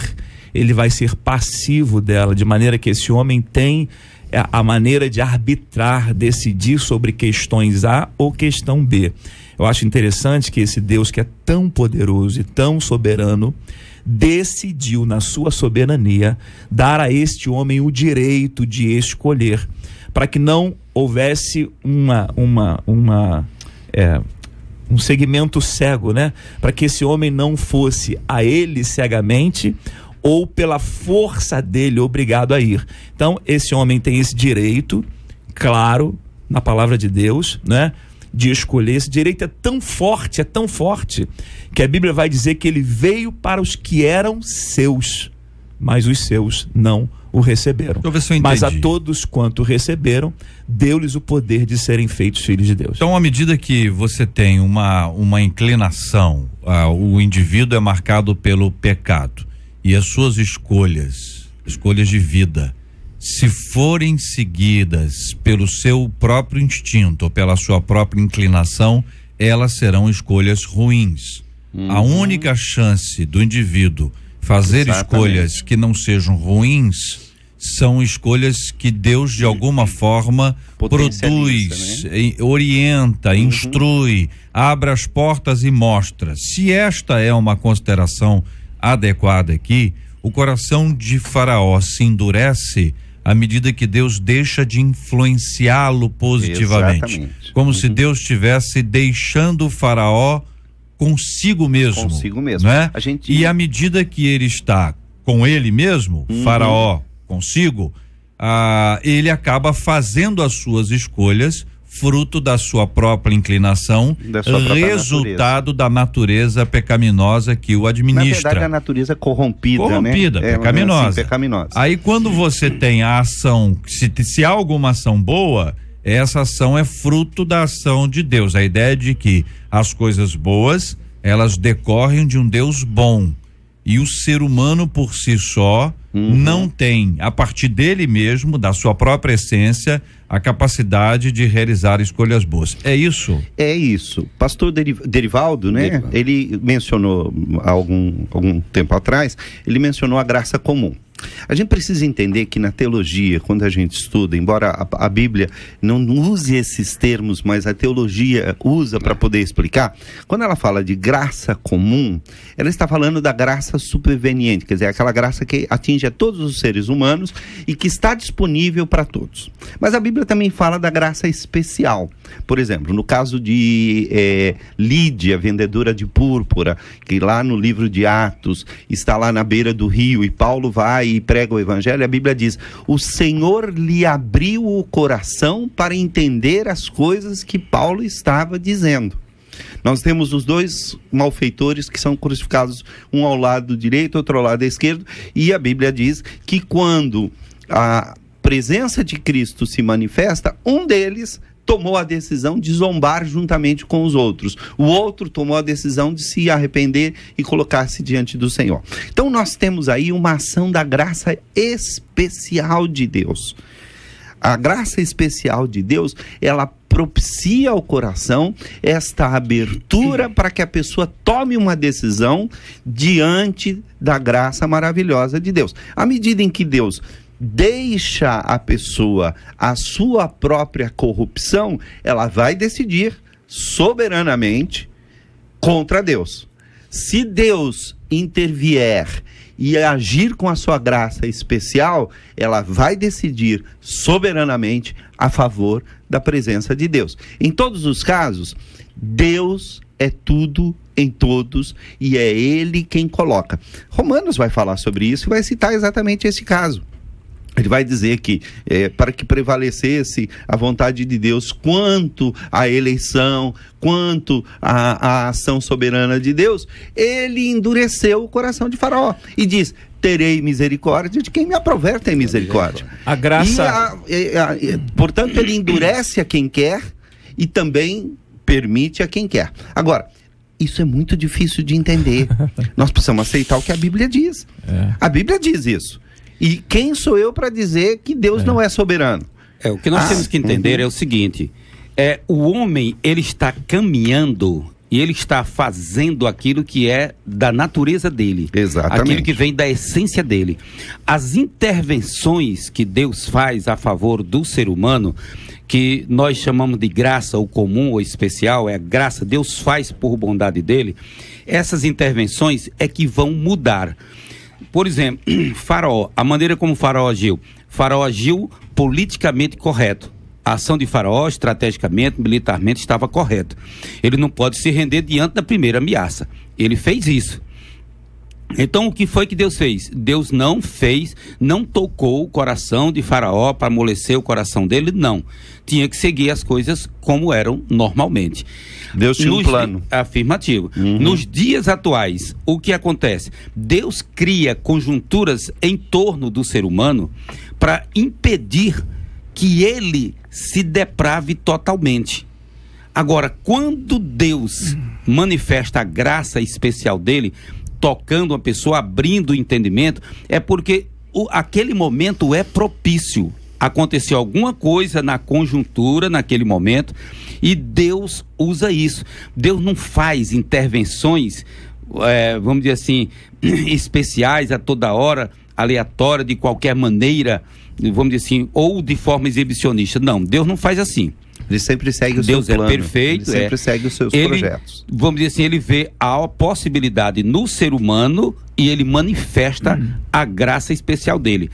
ele vai ser passivo dela, de maneira que esse homem tem a maneira de arbitrar, decidir sobre questões A ou questão B. Eu acho interessante que esse Deus, que é tão poderoso e tão soberano, decidiu na sua soberania dar a este homem o direito de escolher, para que não houvesse um segmento cego, né? Para que esse homem não fosse a ele cegamente ou pela força dele obrigado a ir. Então esse homem tem esse direito, claro, na palavra de Deus, né? De escolher. Esse direito é tão forte, que a Bíblia vai dizer que ele veio para os que eram seus, mas os seus não o receberam. Deixa eu ver se eu entendi. Mas a todos quanto receberam, deu-lhes o poder de serem feitos filhos de Deus. Então, à medida que você tem uma inclinação, o indivíduo é marcado pelo pecado, e as suas escolhas de vida, se forem seguidas pelo seu próprio instinto ou pela sua própria inclinação, elas serão escolhas ruins. A única chance do indivíduo fazer escolhas que não sejam ruins são escolhas que Deus de alguma forma produz, né? Orienta, instrui, abre as portas e mostra. Se esta é uma consideração adequada aqui, o coração de Faraó se endurece à medida que Deus deixa de influenciá-lo positivamente. Exatamente. Como se Deus estivesse deixando o Faraó consigo mesmo. Né? E à medida que ele está com ele mesmo, Faraó consigo, ele acaba fazendo as suas escolhas fruto da sua própria inclinação, resultado da natureza pecaminosa que o administra. Na verdade, a natureza corrompida, né? Pecaminosa. Pecaminosa. Aí quando você tem a ação, se há alguma ação boa, essa ação é fruto da ação de Deus. A ideia de que as coisas boas, elas decorrem de um Deus bom. E o ser humano por si só não tem, a partir dele mesmo, da sua própria essência, a capacidade de realizar escolhas boas. É isso? É isso. Pastor Derivaldo, né? Ele mencionou há algum tempo atrás, ele mencionou a graça comum. A gente precisa entender que na teologia, quando a gente estuda, embora a Bíblia não use esses termos, mas a teologia usa para poder explicar, quando ela fala de graça comum, ela está falando da graça superveniente, quer dizer, aquela graça que atinge a todos os seres humanos e que está disponível para todos. Mas a Bíblia também fala da graça especial. Por exemplo, no caso de Lídia, vendedora de púrpura, que lá no livro de Atos está lá na beira do rio e Paulo vai e prega o evangelho, a Bíblia diz: o Senhor lhe abriu o coração para entender as coisas que Paulo estava dizendo. Nós temos os dois malfeitores que são crucificados, um ao lado direito, outro ao lado esquerdo, e a Bíblia diz que quando a presença de Cristo se manifesta, um deles tomou a decisão de zombar juntamente com os outros. O outro tomou a decisão de se arrepender e colocar-se diante do Senhor. Então nós temos aí uma ação da graça especial de Deus. A graça especial de Deus, ela propicia ao coração esta abertura para que a pessoa tome uma decisão diante da graça maravilhosa de Deus. À medida em que Deus deixa a pessoa a sua própria corrupção, ela vai decidir soberanamente contra Deus. Se Deus intervier e agir com a sua graça especial, ela vai decidir soberanamente a favor da presença de Deus. Em todos os casos, Deus é tudo em todos e é Ele quem coloca. Romanos vai falar sobre isso e vai citar exatamente esse caso. Ele vai dizer que para que prevalecesse a vontade de Deus quanto à eleição, quanto à ação soberana de Deus, ele endureceu o coração de Faraó e diz: terei misericórdia de quem me aprover ter misericórdia. A graça... portanto, ele endurece a quem quer e também permite a quem quer. Agora, isso é muito difícil de entender. Nós precisamos aceitar o que a Bíblia diz. A Bíblia diz isso. E quem sou eu para dizer que Deus não é soberano? O que nós temos que entender é o seguinte: o homem, ele está caminhando e ele está fazendo aquilo que é da natureza dele. Exatamente. Aquilo que vem da essência dele. As intervenções que Deus faz a favor do ser humano, que nós chamamos de graça ou comum ou especial, é a graça, Deus faz por bondade dele, essas intervenções é que vão mudar. Por exemplo, Faraó, a maneira como Faraó agiu politicamente correto. A ação de Faraó, estrategicamente, militarmente, estava correta. Ele não pode se render diante da primeira ameaça. Ele fez isso. Então, o que foi que Deus fez? Deus não tocou o coração de Faraó para amolecer o coração dele, não. Tinha que seguir as coisas como eram normalmente. Deus tinha um plano. Afirmativo. Nos dias atuais, o que acontece? Deus cria conjunturas em torno do ser humano para impedir que ele se deprave totalmente. Agora, quando Deus manifesta a graça especial dele, tocando uma pessoa, abrindo o entendimento, é porque aquele momento é propício. Aconteceu alguma coisa na conjuntura, naquele momento, e Deus usa isso. Deus não faz intervenções, vamos dizer assim, especiais a toda hora, aleatória, de qualquer maneira, vamos dizer assim, ou de forma exibicionista. Não, Deus não faz assim. Ele sempre segue o Deus seu plano. É perfeito. Ele sempre segue os seus projetos. Vamos dizer assim, ele vê a possibilidade no ser humano e ele manifesta a graça especial dele.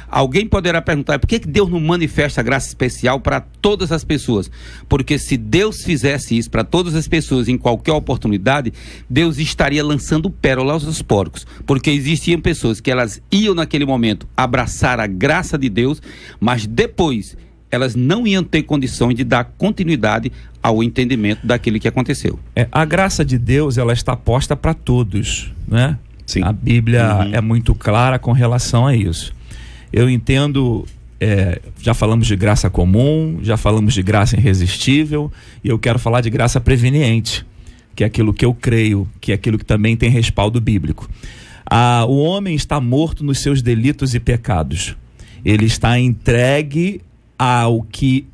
Alguém poderá perguntar, por que Deus não manifesta a graça especial para todas as pessoas? Porque se Deus fizesse isso para todas as pessoas em qualquer oportunidade, Deus estaria lançando pérolas aos porcos. Porque existiam pessoas que elas iam naquele momento abraçar a graça de Deus, mas depois elas não iam ter condições de dar continuidade ao entendimento daquilo que aconteceu. A graça de Deus, ela está posta para todos, né? Sim. A Bíblia é muito clara com relação a isso. Eu entendo, já falamos de graça comum, já falamos de graça irresistível, e eu quero falar de graça preveniente, que é aquilo que eu creio, que é aquilo que também tem respaldo bíblico. O homem está morto nos seus delitos e pecados. Ele está entregue ao que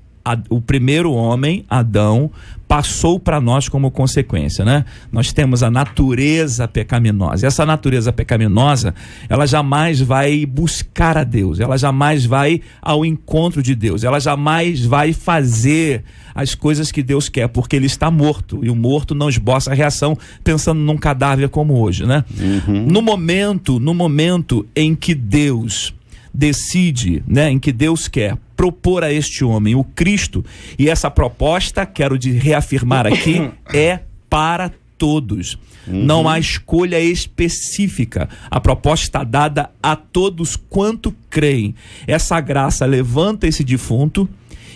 o primeiro homem, Adão, passou para nós como consequência, né? Nós temos a natureza pecaminosa. Essa natureza pecaminosa, ela jamais vai buscar a Deus, ela jamais vai ao encontro de Deus, ela jamais vai fazer as coisas que Deus quer, porque ele está morto, e o morto não esboça a reação pensando num cadáver como hoje, né? No momento em que Deus decide, né, em que Deus quer propor a este homem o Cristo, e essa proposta, quero reafirmar aqui, é para todos. Não há escolha específica. A proposta está dada a todos quanto creem. Essa graça levanta esse defunto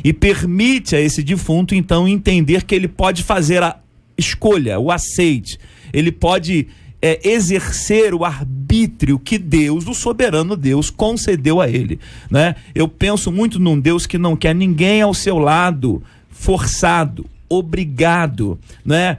e permite a esse defunto, então, entender que ele pode fazer a escolha, o aceite. Ele pode exercer o arbítrio que Deus, o soberano Deus, concedeu a ele, né? Eu penso muito num Deus que não quer ninguém ao seu lado, forçado, obrigado, né?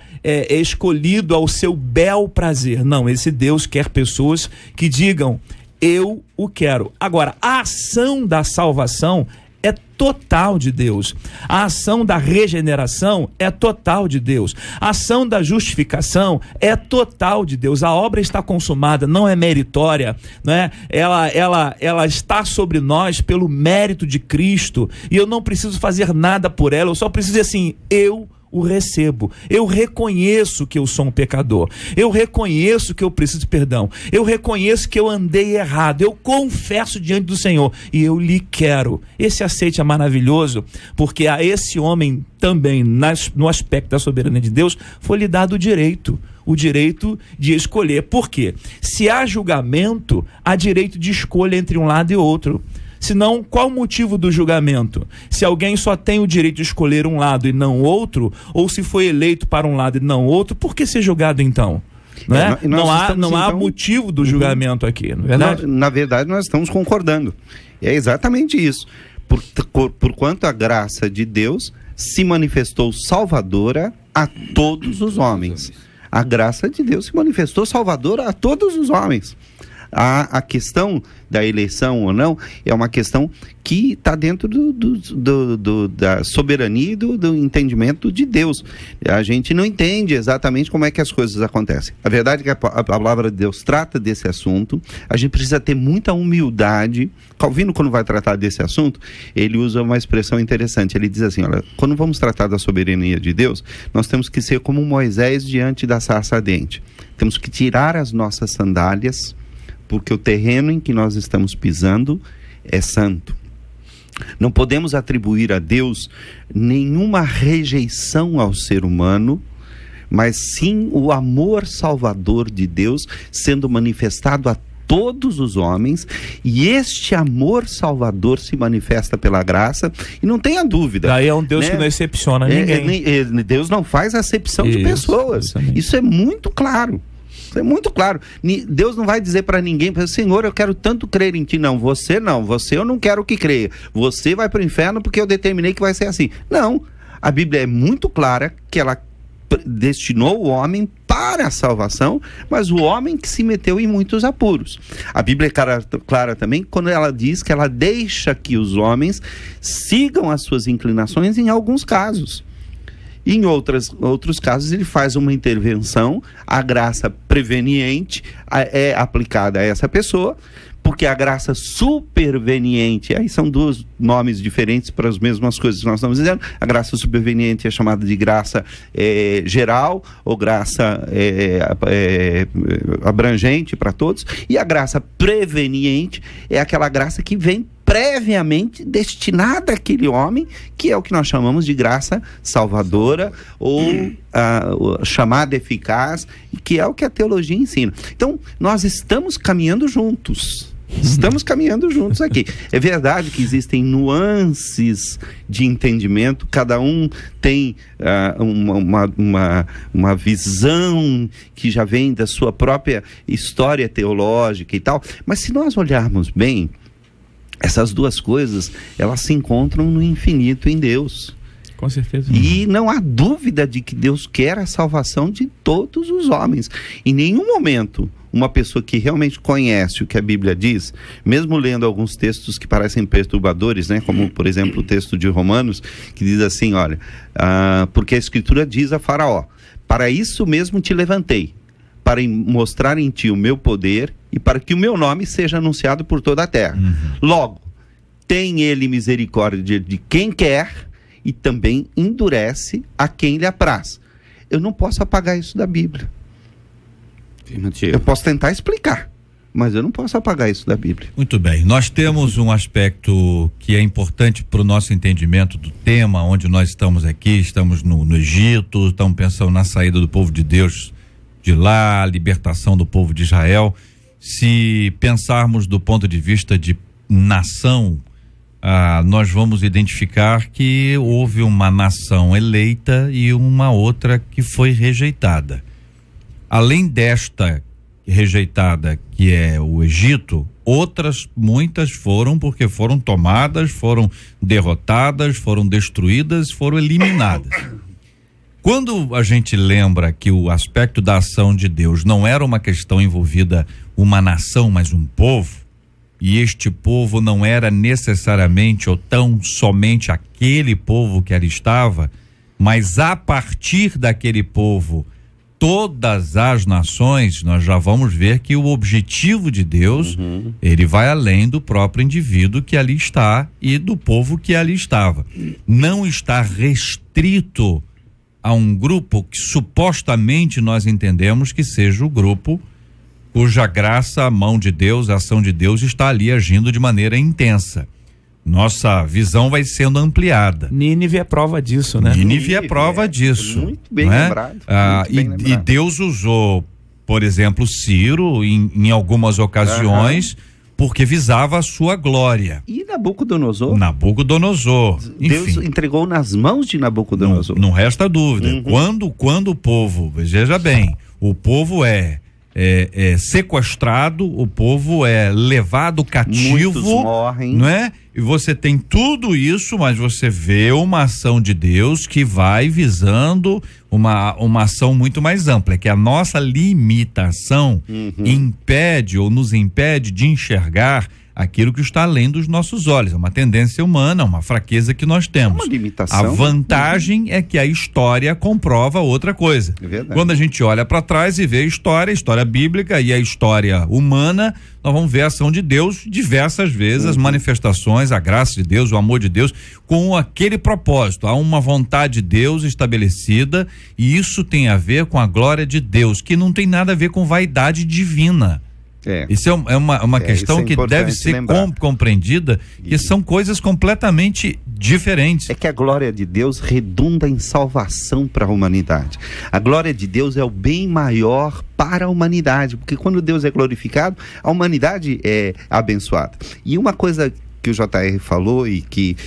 Escolhido ao seu bel prazer. Não, esse Deus quer pessoas que digam, eu o quero. Agora, a ação da salvação é total de Deus. A ação da regeneração é total de Deus. A ação da justificação é total de Deus. A obra está consumada, não é meritória, né? Ela está sobre nós pelo mérito de Cristo, e eu não preciso fazer nada por ela, eu só preciso dizer assim, eu o recebo, eu reconheço que eu sou um pecador, eu reconheço que eu preciso de perdão, eu reconheço que eu andei errado, eu confesso diante do Senhor e eu lhe quero. Esse aceite é maravilhoso, porque a esse homem também, no aspecto da soberania de Deus, foi lhe dado o direito de escolher. Por quê? Se há julgamento, há direito de escolha entre um lado e outro. Senão, qual o motivo do julgamento? Se alguém só tem o direito de escolher um lado e não outro, ou se foi eleito para um lado e não outro, por que ser julgado então? Né? Não há motivo do julgamento aqui, não é verdade? Na verdade, nós estamos concordando. É exatamente isso. Porquanto a graça de Deus se manifestou salvadora a todos os homens. a graça de Deus se manifestou salvadora a todos os homens. A questão da eleição ou não é uma questão que está dentro da soberania e do entendimento de Deus. A gente não entende exatamente como é que as coisas acontecem. A verdade é que a palavra de Deus trata desse assunto. A gente precisa ter muita humildade. Calvino, quando vai tratar desse assunto, ele usa uma expressão interessante. Ele diz assim, olha, quando vamos tratar da soberania de Deus, nós temos que ser como Moisés diante da sarça ardente. Temos que tirar as nossas sandálias, porque o terreno em que nós estamos pisando é santo. Não podemos atribuir a Deus nenhuma rejeição ao ser humano, mas sim o amor salvador de Deus sendo manifestado a todos os homens, e este amor salvador se manifesta pela graça, e não tenha dúvida. Daí é um Deus que não excepciona ninguém. Deus não faz acepção de pessoas. Exatamente. Isso é muito claro. Isso é muito claro. Deus não vai dizer para ninguém, Senhor, eu quero tanto crer em ti. Não, você eu não quero que creia. Você vai para o inferno porque eu determinei que vai ser assim. Não, a Bíblia é muito clara que ela destinou o homem para a salvação, mas o homem que se meteu em muitos apuros. A Bíblia é clara também quando ela diz que ela deixa que os homens sigam as suas inclinações em alguns casos. Em outros casos ele faz uma intervenção, a graça preveniente é aplicada a essa pessoa, porque a graça superveniente, aí são dois nomes diferentes para as mesmas coisas que nós estamos dizendo. A graça superveniente é chamada de graça geral, ou graça abrangente para todos, e a graça preveniente é aquela graça que vem previamente destinada àquele homem, que é o que nós chamamos de graça salvadora, ou chamada eficaz, que é o que a teologia ensina. Então, nós estamos caminhando juntos. Estamos caminhando juntos aqui. É verdade que existem nuances de entendimento, cada um tem uma visão que já vem da sua própria história teológica e tal, mas se nós olharmos bem, essas duas coisas, elas se encontram no infinito em Deus. Com certeza. E não há dúvida de que Deus quer a salvação de todos os homens. Em nenhum momento, uma pessoa que realmente conhece o que a Bíblia diz, mesmo lendo alguns textos que parecem perturbadores, né, como, por exemplo, o texto de Romanos, que diz assim, olha, porque a Escritura diz a Faraó, para isso mesmo te levantei, para mostrar em ti o meu poder e para que o meu nome seja anunciado por toda a terra. Logo, tem ele misericórdia de quem quer e também endurece a quem lhe apraz. Eu não posso apagar isso da Bíblia. Eu posso tentar explicar, mas eu não posso apagar isso da Bíblia. Muito bem, nós temos um aspecto que é importante para o nosso entendimento do tema, onde nós estamos aqui, estamos no Egito, estamos pensando na saída do povo de Deus de lá, a libertação do povo de Israel. Se pensarmos do ponto de vista de nação, nós vamos identificar que houve uma nação eleita e uma outra que foi rejeitada. Além desta rejeitada, que é o Egito, outras muitas foram porque foram tomadas, foram derrotadas, foram destruídas, foram eliminadas. Quando a gente lembra que o aspecto da ação de Deus não era uma questão envolvida uma nação, mas um povo, e este povo não era necessariamente ou tão somente aquele povo que ali estava, mas a partir daquele povo, todas as nações, nós já vamos ver que o objetivo de Deus, ele vai além do próprio indivíduo que ali está e do povo que ali estava. Não está restrito a um grupo que supostamente nós entendemos que seja o grupo cuja graça, a mão de Deus, a ação de Deus está ali agindo de maneira intensa. Nossa visão vai sendo ampliada. Nínive é prova disso, né? Nínive é prova disso. Muito bem lembrado. E Deus usou, por exemplo, Ciro em algumas ocasiões, porque visava a sua glória. E Nabucodonosor? Deus entregou nas mãos de Nabucodonosor. Não resta dúvida. Quando o povo, veja bem, o povo sequestrado, o povo é levado cativo, muitos morrem, não é? E você tem tudo isso, mas você vê uma ação de Deus que vai visando uma ação muito mais ampla, que a nossa limitação impede ou nos impede de enxergar aquilo que está além dos nossos olhos. É uma tendência humana, uma fraqueza que nós temos. Uma limitação. A vantagem é que a história comprova outra coisa. É verdade. Quando a gente olha para trás e vê a história bíblica e a história humana, nós vamos ver a ação de Deus diversas vezes, as manifestações, a graça de Deus, o amor de Deus, com aquele propósito. Há uma vontade de Deus estabelecida e isso tem a ver com a glória de Deus, que não tem nada a ver com vaidade divina. Isso é uma questão que deve ser compreendida, que são coisas completamente diferentes. É que a glória de Deus redunda em salvação para a humanidade. A glória de Deus é o bem maior para a humanidade, porque quando Deus é glorificado, a humanidade é abençoada. E uma coisa que o JR falou e que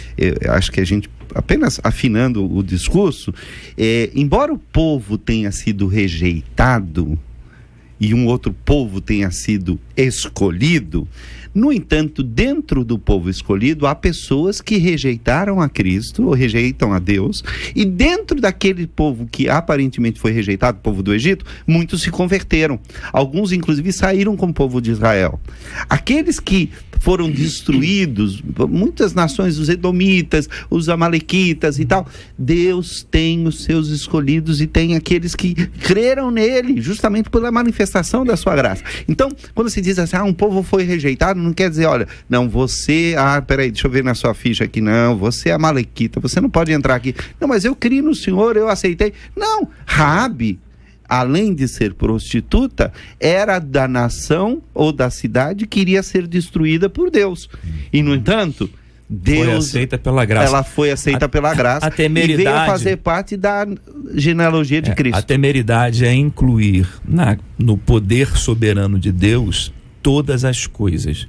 acho que a gente apenas afinando o discurso, embora o povo tenha sido rejeitado e um outro povo tenha sido escolhido, no entanto, dentro do povo escolhido, há pessoas que rejeitaram a Cristo, ou rejeitam a Deus, e dentro daquele povo que aparentemente foi rejeitado, o povo do Egito, muitos se converteram. Alguns, inclusive, saíram como povo de Israel. Aqueles que foram destruídos, muitas nações, os edomitas, os amalequitas e tal, Deus tem os seus escolhidos e tem aqueles que creram nele, justamente pela manifestação da sua graça. Então, quando se diz assim, um povo foi rejeitado, não quer dizer, olha, não, você, peraí, deixa eu ver na sua ficha aqui, não, você é amalequita, você não pode entrar aqui. Não, mas eu criei no Senhor, eu aceitei. Não, Raabe, além de ser prostituta, era da nação ou da cidade que iria ser destruída por Deus. E, no entanto, Deus... Foi aceita pela graça. Ela foi aceita pela graça. A temeridade, e veio fazer parte da genealogia de Cristo. A temeridade é incluir no poder soberano de Deus todas as coisas,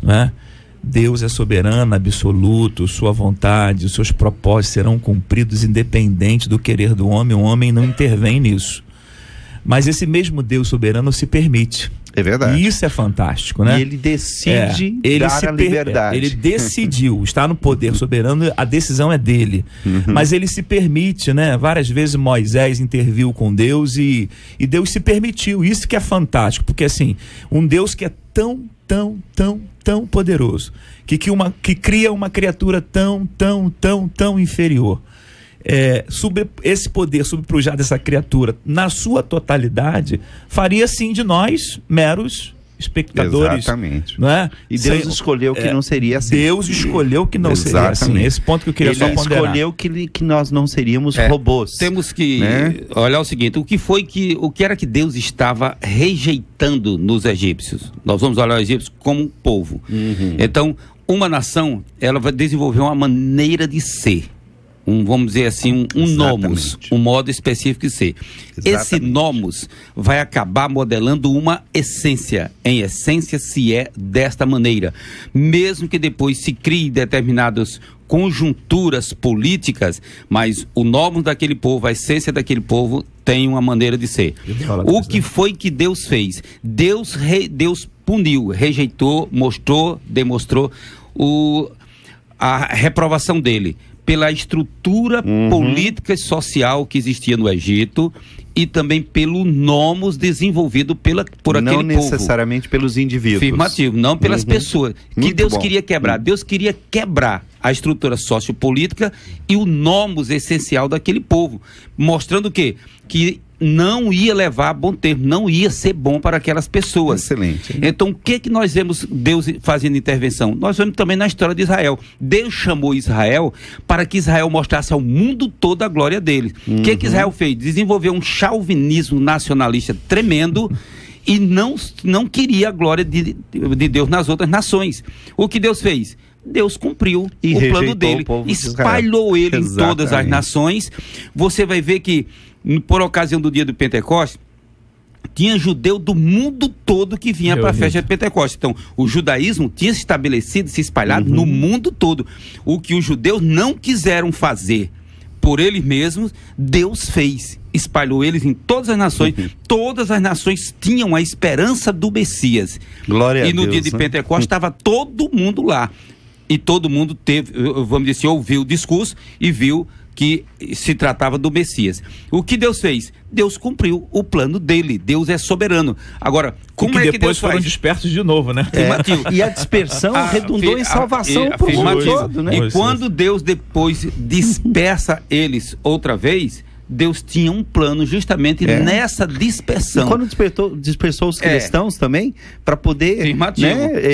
né? Deus é soberano, absoluto, sua vontade, os seus propósitos serão cumpridos independente do querer do homem, o homem não intervém nisso. Mas esse mesmo Deus soberano se permite. É verdade. E isso é fantástico, né? E ele decide dar a liberdade. Ele decidiu, está no poder soberano, a decisão é dele. Mas ele se permite, né? Várias vezes Moisés interviu com Deus e Deus se permitiu. Isso que é fantástico, porque assim, um Deus que é tão poderoso, que cria uma criatura tão inferior. Sobre esse poder subplujado dessa criatura na sua totalidade, faria sim de nós meros espectadores. Exatamente. Não é? E Deus escolheu que não seria assim. Deus escolheu que não seria assim. Esse ponto que eu queria só ponderar. Ele escolheu que nós não seríamos robôs. Temos que olhar o seguinte, o que era que Deus estava rejeitando nos egípcios? Nós vamos olhar os egípcios como um povo. Então, uma nação, ela vai desenvolver uma maneira de ser. Vamos dizer assim, um nomos, um modo específico de ser. Esse nomos vai acabar modelando uma essência. Em essência, se é desta maneira. Mesmo que depois se crie determinadas conjunturas políticas, mas o nomos daquele povo, a essência daquele povo, tem uma maneira de ser. O que foi que Deus fez? Deus puniu, rejeitou, mostrou, demonstrou a reprovação dele pela estrutura política e social que existia no Egito e também pelo nomos desenvolvido por aquele povo. Não necessariamente pelos indivíduos. Afirmativo, não pelas pessoas. Que Deus queria quebrar. Deus queria quebrar a estrutura sociopolítica e o nomos essencial daquele povo. Mostrando o quê? Que não ia levar a bom termo, não ia ser bom para aquelas pessoas. Excelente. Então, o que nós vemos Deus fazendo intervenção? Nós vemos também na história de Israel. Deus chamou Israel para que Israel mostrasse ao mundo toda a glória dele. O que Israel fez? Desenvolveu um chauvinismo nacionalista tremendo e não queria a glória de Deus nas outras nações. O que Deus fez? Deus cumpriu o plano dele, espalhou ele em todas as nações. Você vai ver que, por ocasião do dia do Pentecostes, tinha judeu do mundo todo que vinha para a festa de Pentecostes. Então, o judaísmo tinha se estabelecido, se espalhado no mundo todo. O que os judeus não quiseram fazer por eles mesmos, Deus fez. Espalhou eles em todas as nações. Todas as nações tinham a esperança do Messias. Glória a Deus. E no dia de Pentecostes estava todo mundo lá. E todo mundo teve, vamos dizer assim, ouviu o discurso e viu que se tratava do Messias. O que Deus fez? Deus cumpriu o plano dele. Deus é soberano. Agora, como é que depois Deus foram faz? dispersos de novo, né? E a dispersão redundou em salvação por mundo todo, né? E quando Deus depois dispersa eles outra vez, Deus tinha um plano justamente nessa dispersão. E quando dispersou os cristãos também, para poder...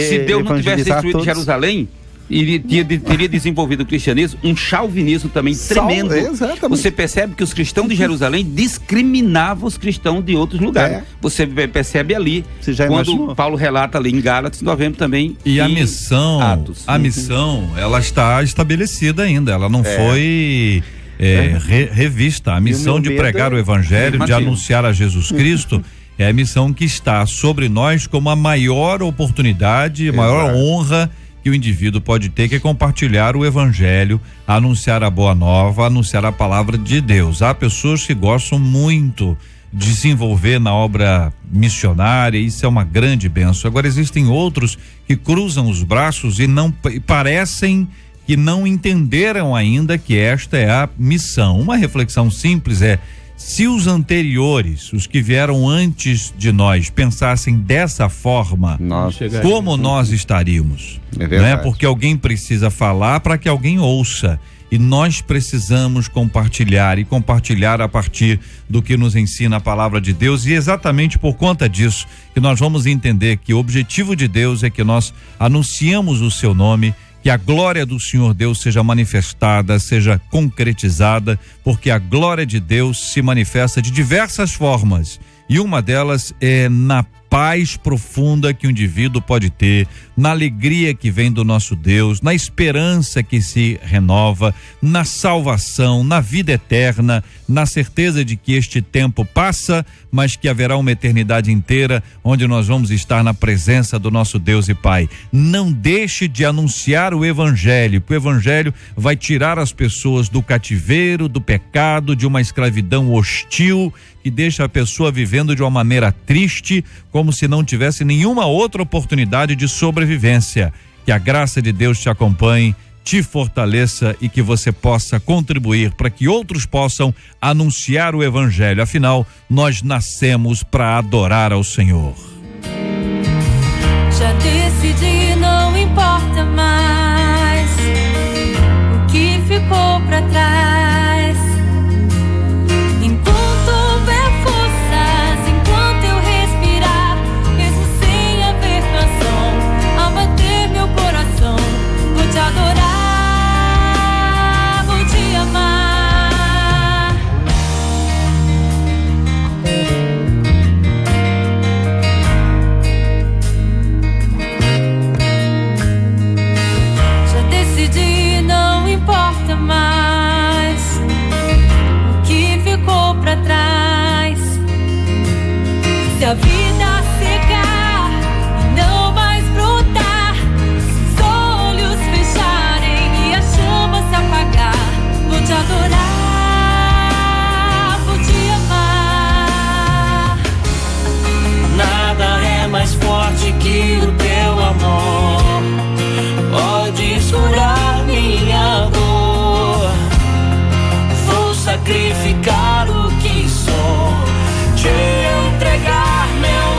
Se Deus não tivesse destruído todos. Jerusalém, teria desenvolvido o cristianismo, um chauvinismo também tremendo. Exatamente. Você percebe que os cristãos de Jerusalém discriminavam os cristãos de outros lugares. Você percebe ali, Você já quando imaginou? Paulo relata ali em Gálatas, nós vemos também E a em missão, Atos. ela está estabelecida ainda, ela não foi revista. A missão meu de medo pregar é o evangelho, de afirmativo. anunciar a Jesus Cristo, é a missão que está sobre nós como a maior oportunidade, a maior honra que o indivíduo pode ter, que é compartilhar o evangelho, anunciar a boa nova, anunciar a palavra de Deus. Há pessoas que gostam muito de se envolver na obra missionária, isso é uma grande bênção. Agora existem outros que cruzam os braços e não parecem que não entenderam ainda que esta é a missão. Uma reflexão simples é: se os anteriores, os que vieram antes de nós, pensassem dessa forma, como nós estaríamos? É verdade. Né? Porque alguém precisa falar para que alguém ouça. E nós precisamos compartilhar a partir do que nos ensina a palavra de Deus, e exatamente por conta disso que nós vamos entender que o objetivo de Deus é que nós anunciamos o seu nome, que a glória do Senhor Deus seja manifestada, seja concretizada, porque a glória de Deus se manifesta de diversas formas, e uma delas é na paz profunda que o indivíduo pode ter, na alegria que vem do nosso Deus, na esperança que se renova, na salvação, na vida eterna, na certeza de que este tempo passa, mas que haverá uma eternidade inteira onde nós vamos estar na presença do nosso Deus e Pai. Não deixe de anunciar o evangelho, porque o evangelho vai tirar as pessoas do cativeiro, do pecado, de uma escravidão hostil que deixa a pessoa vivendo de uma maneira triste, como se não tivesse nenhuma outra oportunidade de sobrevivência. Que a graça de Deus te acompanhe, te fortaleça e que você possa contribuir para que outros possam anunciar o evangelho. Afinal, nós nascemos para adorar ao Senhor. Já decidi, não importa mais o que ficou pra trás. Enquanto houver forças, enquanto eu respirar, mesmo sem haver canção a bater meu coração, vou te adorar, vou te amar. Já decidi, não importa mais o que ficou pra trás. Se a vida secar e não mais brotar, se os olhos fecharem e a chama se apagar, vou te adorar, vou te amar. Nada é mais forte que o teu amor. Podes curar minha dor. Vou sacrificar o que sou, te entregar meu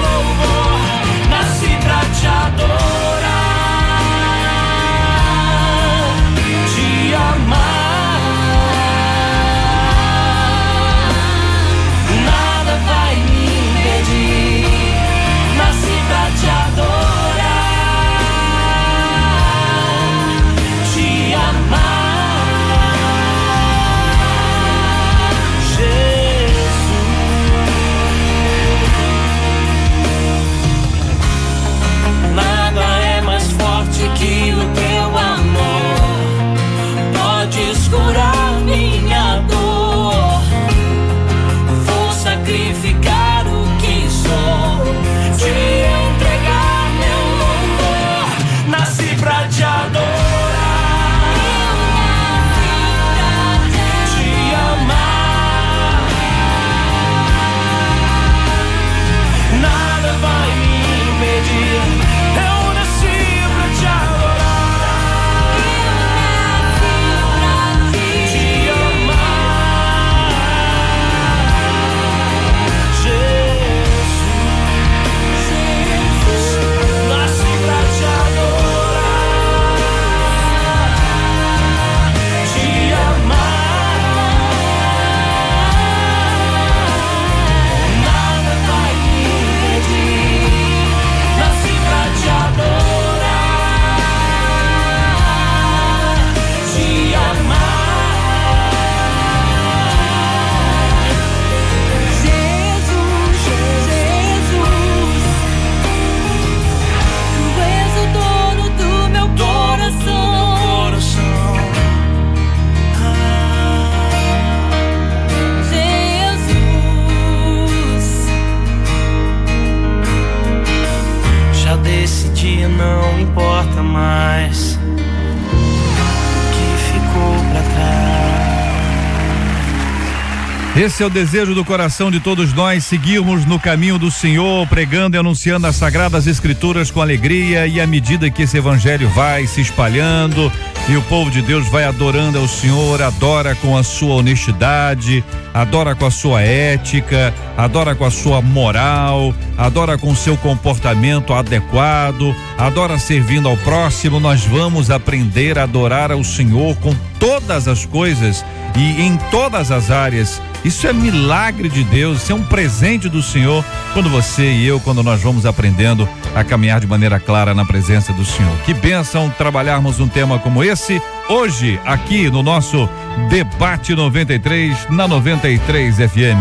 Esse é o desejo do coração de todos nós, seguirmos no caminho do Senhor, pregando e anunciando as Sagradas Escrituras com alegria, e à medida que esse evangelho vai se espalhando e o povo de Deus vai adorando ao Senhor, adora com a sua honestidade, adora com a sua ética, adora com a sua moral, adora com o seu comportamento adequado, adora servindo ao próximo, nós vamos aprender a adorar ao Senhor com todas as coisas e em todas as áreas. Isso é milagre de Deus, isso é um presente do Senhor, quando você e eu, quando nós vamos aprendendo a caminhar de maneira clara na presença do Senhor. Que bênção trabalharmos um tema como esse hoje, aqui no nosso Debate 93, na 93 FM.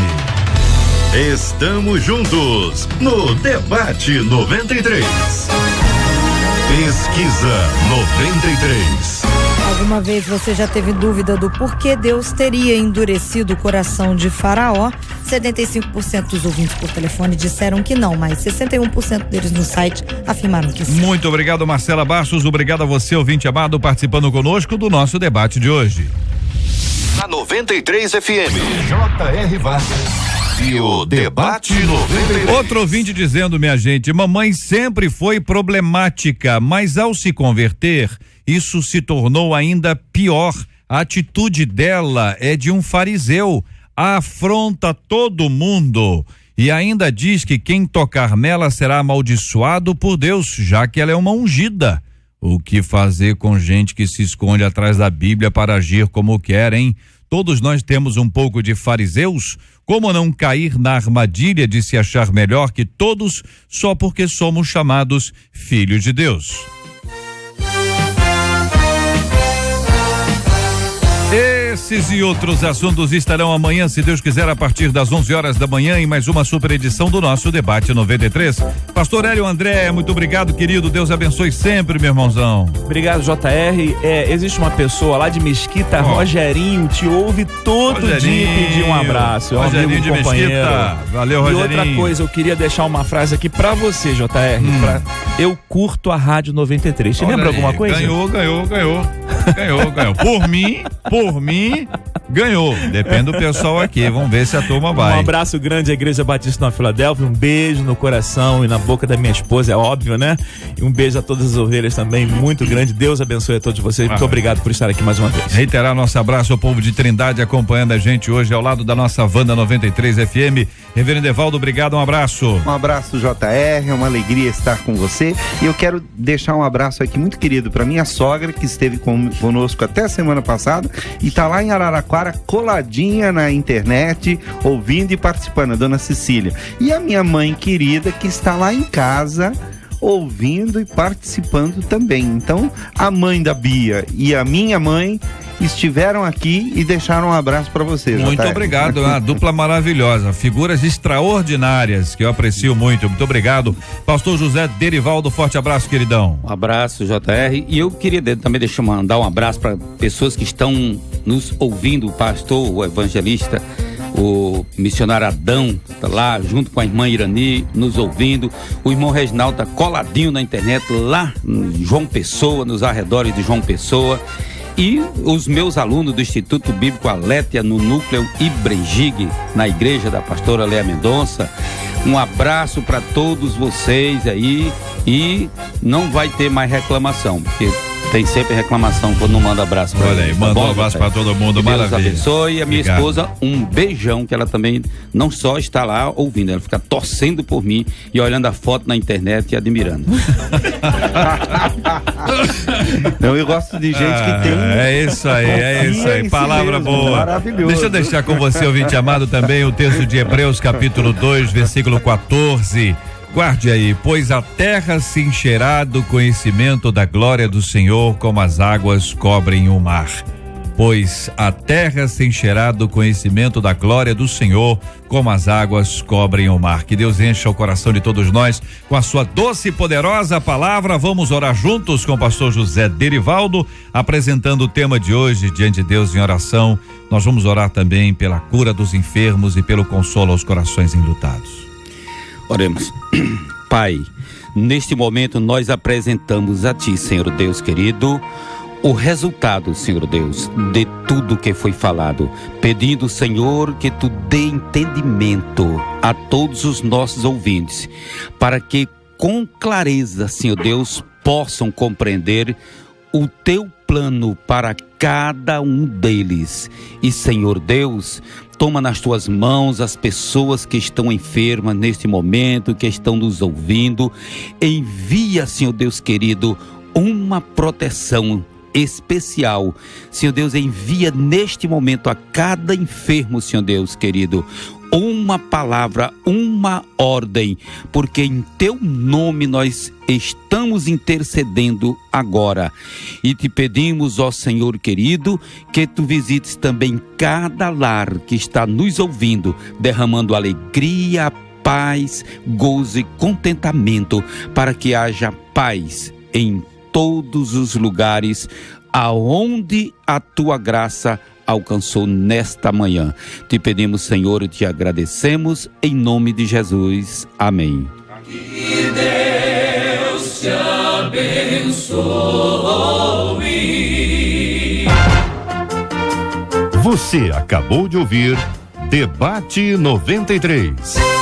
Estamos juntos no Debate 93. Pesquisa 93. Alguma vez você já teve dúvida do porquê Deus teria endurecido o coração de Faraó? 75% dos ouvintes por telefone disseram que não, mas 61% deles no site afirmaram que sim. Muito obrigado, Marcela Bastos. Obrigado a você, ouvinte amado, participando conosco do nosso debate de hoje. Na 93 FM, J.R. Vargas. E o Debate 93. Outro ouvinte dizendo, minha gente, mamãe sempre foi problemática, mas ao se converter, isso se tornou ainda pior. A atitude dela é de um fariseu, afronta todo mundo e ainda diz que quem tocar nela será amaldiçoado por Deus, já que ela é uma ungida. O que fazer com gente que se esconde atrás da Bíblia para agir como quer, hein? Todos nós temos um pouco de fariseus. Como não cair na armadilha de se achar melhor que todos só porque somos chamados filhos de Deus? Esses e outros assuntos estarão amanhã, se Deus quiser, a partir das 11 horas da manhã, em mais uma super edição do nosso Debate 93. Pastor Hélio André, muito obrigado, querido. Deus abençoe sempre, meu irmãozão. Obrigado, JR. Existe uma pessoa lá de Mesquita, Rogerinho, te ouve todo dia e pedir um abraço. Rogerinho de companheiro. Mesquita. Valeu, Rogerinho. E outra coisa, eu queria deixar uma frase aqui pra você, JR. Eu curto a Rádio 93. Você lembra alguma coisa? Ganhou. Por mim, ganhou. Depende do pessoal aqui. Vamos ver se a turma vai. Um abraço grande à Igreja Batista na Filadélfia. Um beijo no coração e na boca da minha esposa, é óbvio, né? E um beijo a todas as ovelhas também, muito grande. Deus abençoe a todos vocês. Muito obrigado por estar aqui mais uma vez. Reiterar nosso abraço ao povo de Trindade acompanhando a gente hoje ao lado da nossa Wanda 93 FM. Reverendo Evaldo, obrigado, um abraço. Um abraço, JR, é uma alegria estar com você. E eu quero deixar um abraço aqui muito querido para minha sogra, que esteve conosco até a semana passada e está lá em Araraquara, coladinha na internet, ouvindo e participando, a dona Cecília. E a minha mãe querida, que está lá em casa, ouvindo e participando também. Então, a mãe da Bia e a minha mãe estiveram aqui e deixaram um abraço para vocês. Muito obrigado, uma dupla maravilhosa, figuras extraordinárias que eu aprecio muito. Muito obrigado, pastor José Derivaldo, forte abraço, queridão. Um abraço, JR, e eu queria também mandar um abraço para pessoas que estão nos ouvindo, o pastor, o evangelista, o missionário Adão tá lá junto com a irmã Irani nos ouvindo, o irmão Reginaldo tá coladinho na internet lá em João Pessoa, nos arredores de João Pessoa, e os meus alunos do Instituto Bíblico Alétia no núcleo Ibrenjig, na igreja da pastora Léa Mendonça. Um abraço para todos vocês aí, e não vai ter mais reclamação, porque tem sempre reclamação quando não manda abraço pra Olha aí, manda um abraço pra todo mundo, Deus maravilha. abençoe. E a minha esposa, um beijão, que ela também não só está lá ouvindo, ela fica torcendo por mim e olhando a foto na internet e admirando. Não, eu gosto de gente que tem... É isso aí, palavra boa. Maravilhoso. Deixa eu deixar com você, ouvinte amado, também o texto de Hebreus, capítulo 2, versículo 14. Guarde aí, pois a terra se encherá do conhecimento da glória do Senhor, como as águas cobrem o mar. Pois a terra se encherá do conhecimento da glória do Senhor, como as águas cobrem o mar. Que Deus encha o coração de todos nós com a sua doce e poderosa palavra. Vamos orar juntos com o pastor José Derivaldo, apresentando o tema de hoje diante de Deus em oração. Nós vamos orar também pela cura dos enfermos e pelo consolo aos corações enlutados. Oremos. Pai, neste momento nós apresentamos a Ti, Senhor Deus querido, o resultado, Senhor Deus, de tudo que foi falado, pedindo, Senhor, que Tu dê entendimento a todos os nossos ouvintes, para que com clareza, Senhor Deus, possam compreender o Teu plano para cada um deles. E, Senhor Deus, toma nas Tuas mãos as pessoas que estão enfermas neste momento, que estão nos ouvindo. Envia, Senhor Deus querido, uma proteção especial. Senhor Deus, envia neste momento a cada enfermo, Senhor Deus querido, uma palavra, uma ordem, porque em Teu nome nós estamos intercedendo agora. E te pedimos, ó Senhor querido, que Tu visites também cada lar que está nos ouvindo, derramando alegria, paz, gozo e contentamento, para que haja paz em todos os lugares aonde a Tua graça alcançou nesta manhã. Te pedimos, Senhor, e te agradecemos em nome de Jesus. Amém. Que Deus te abençoe. Você acabou de ouvir Debate 93.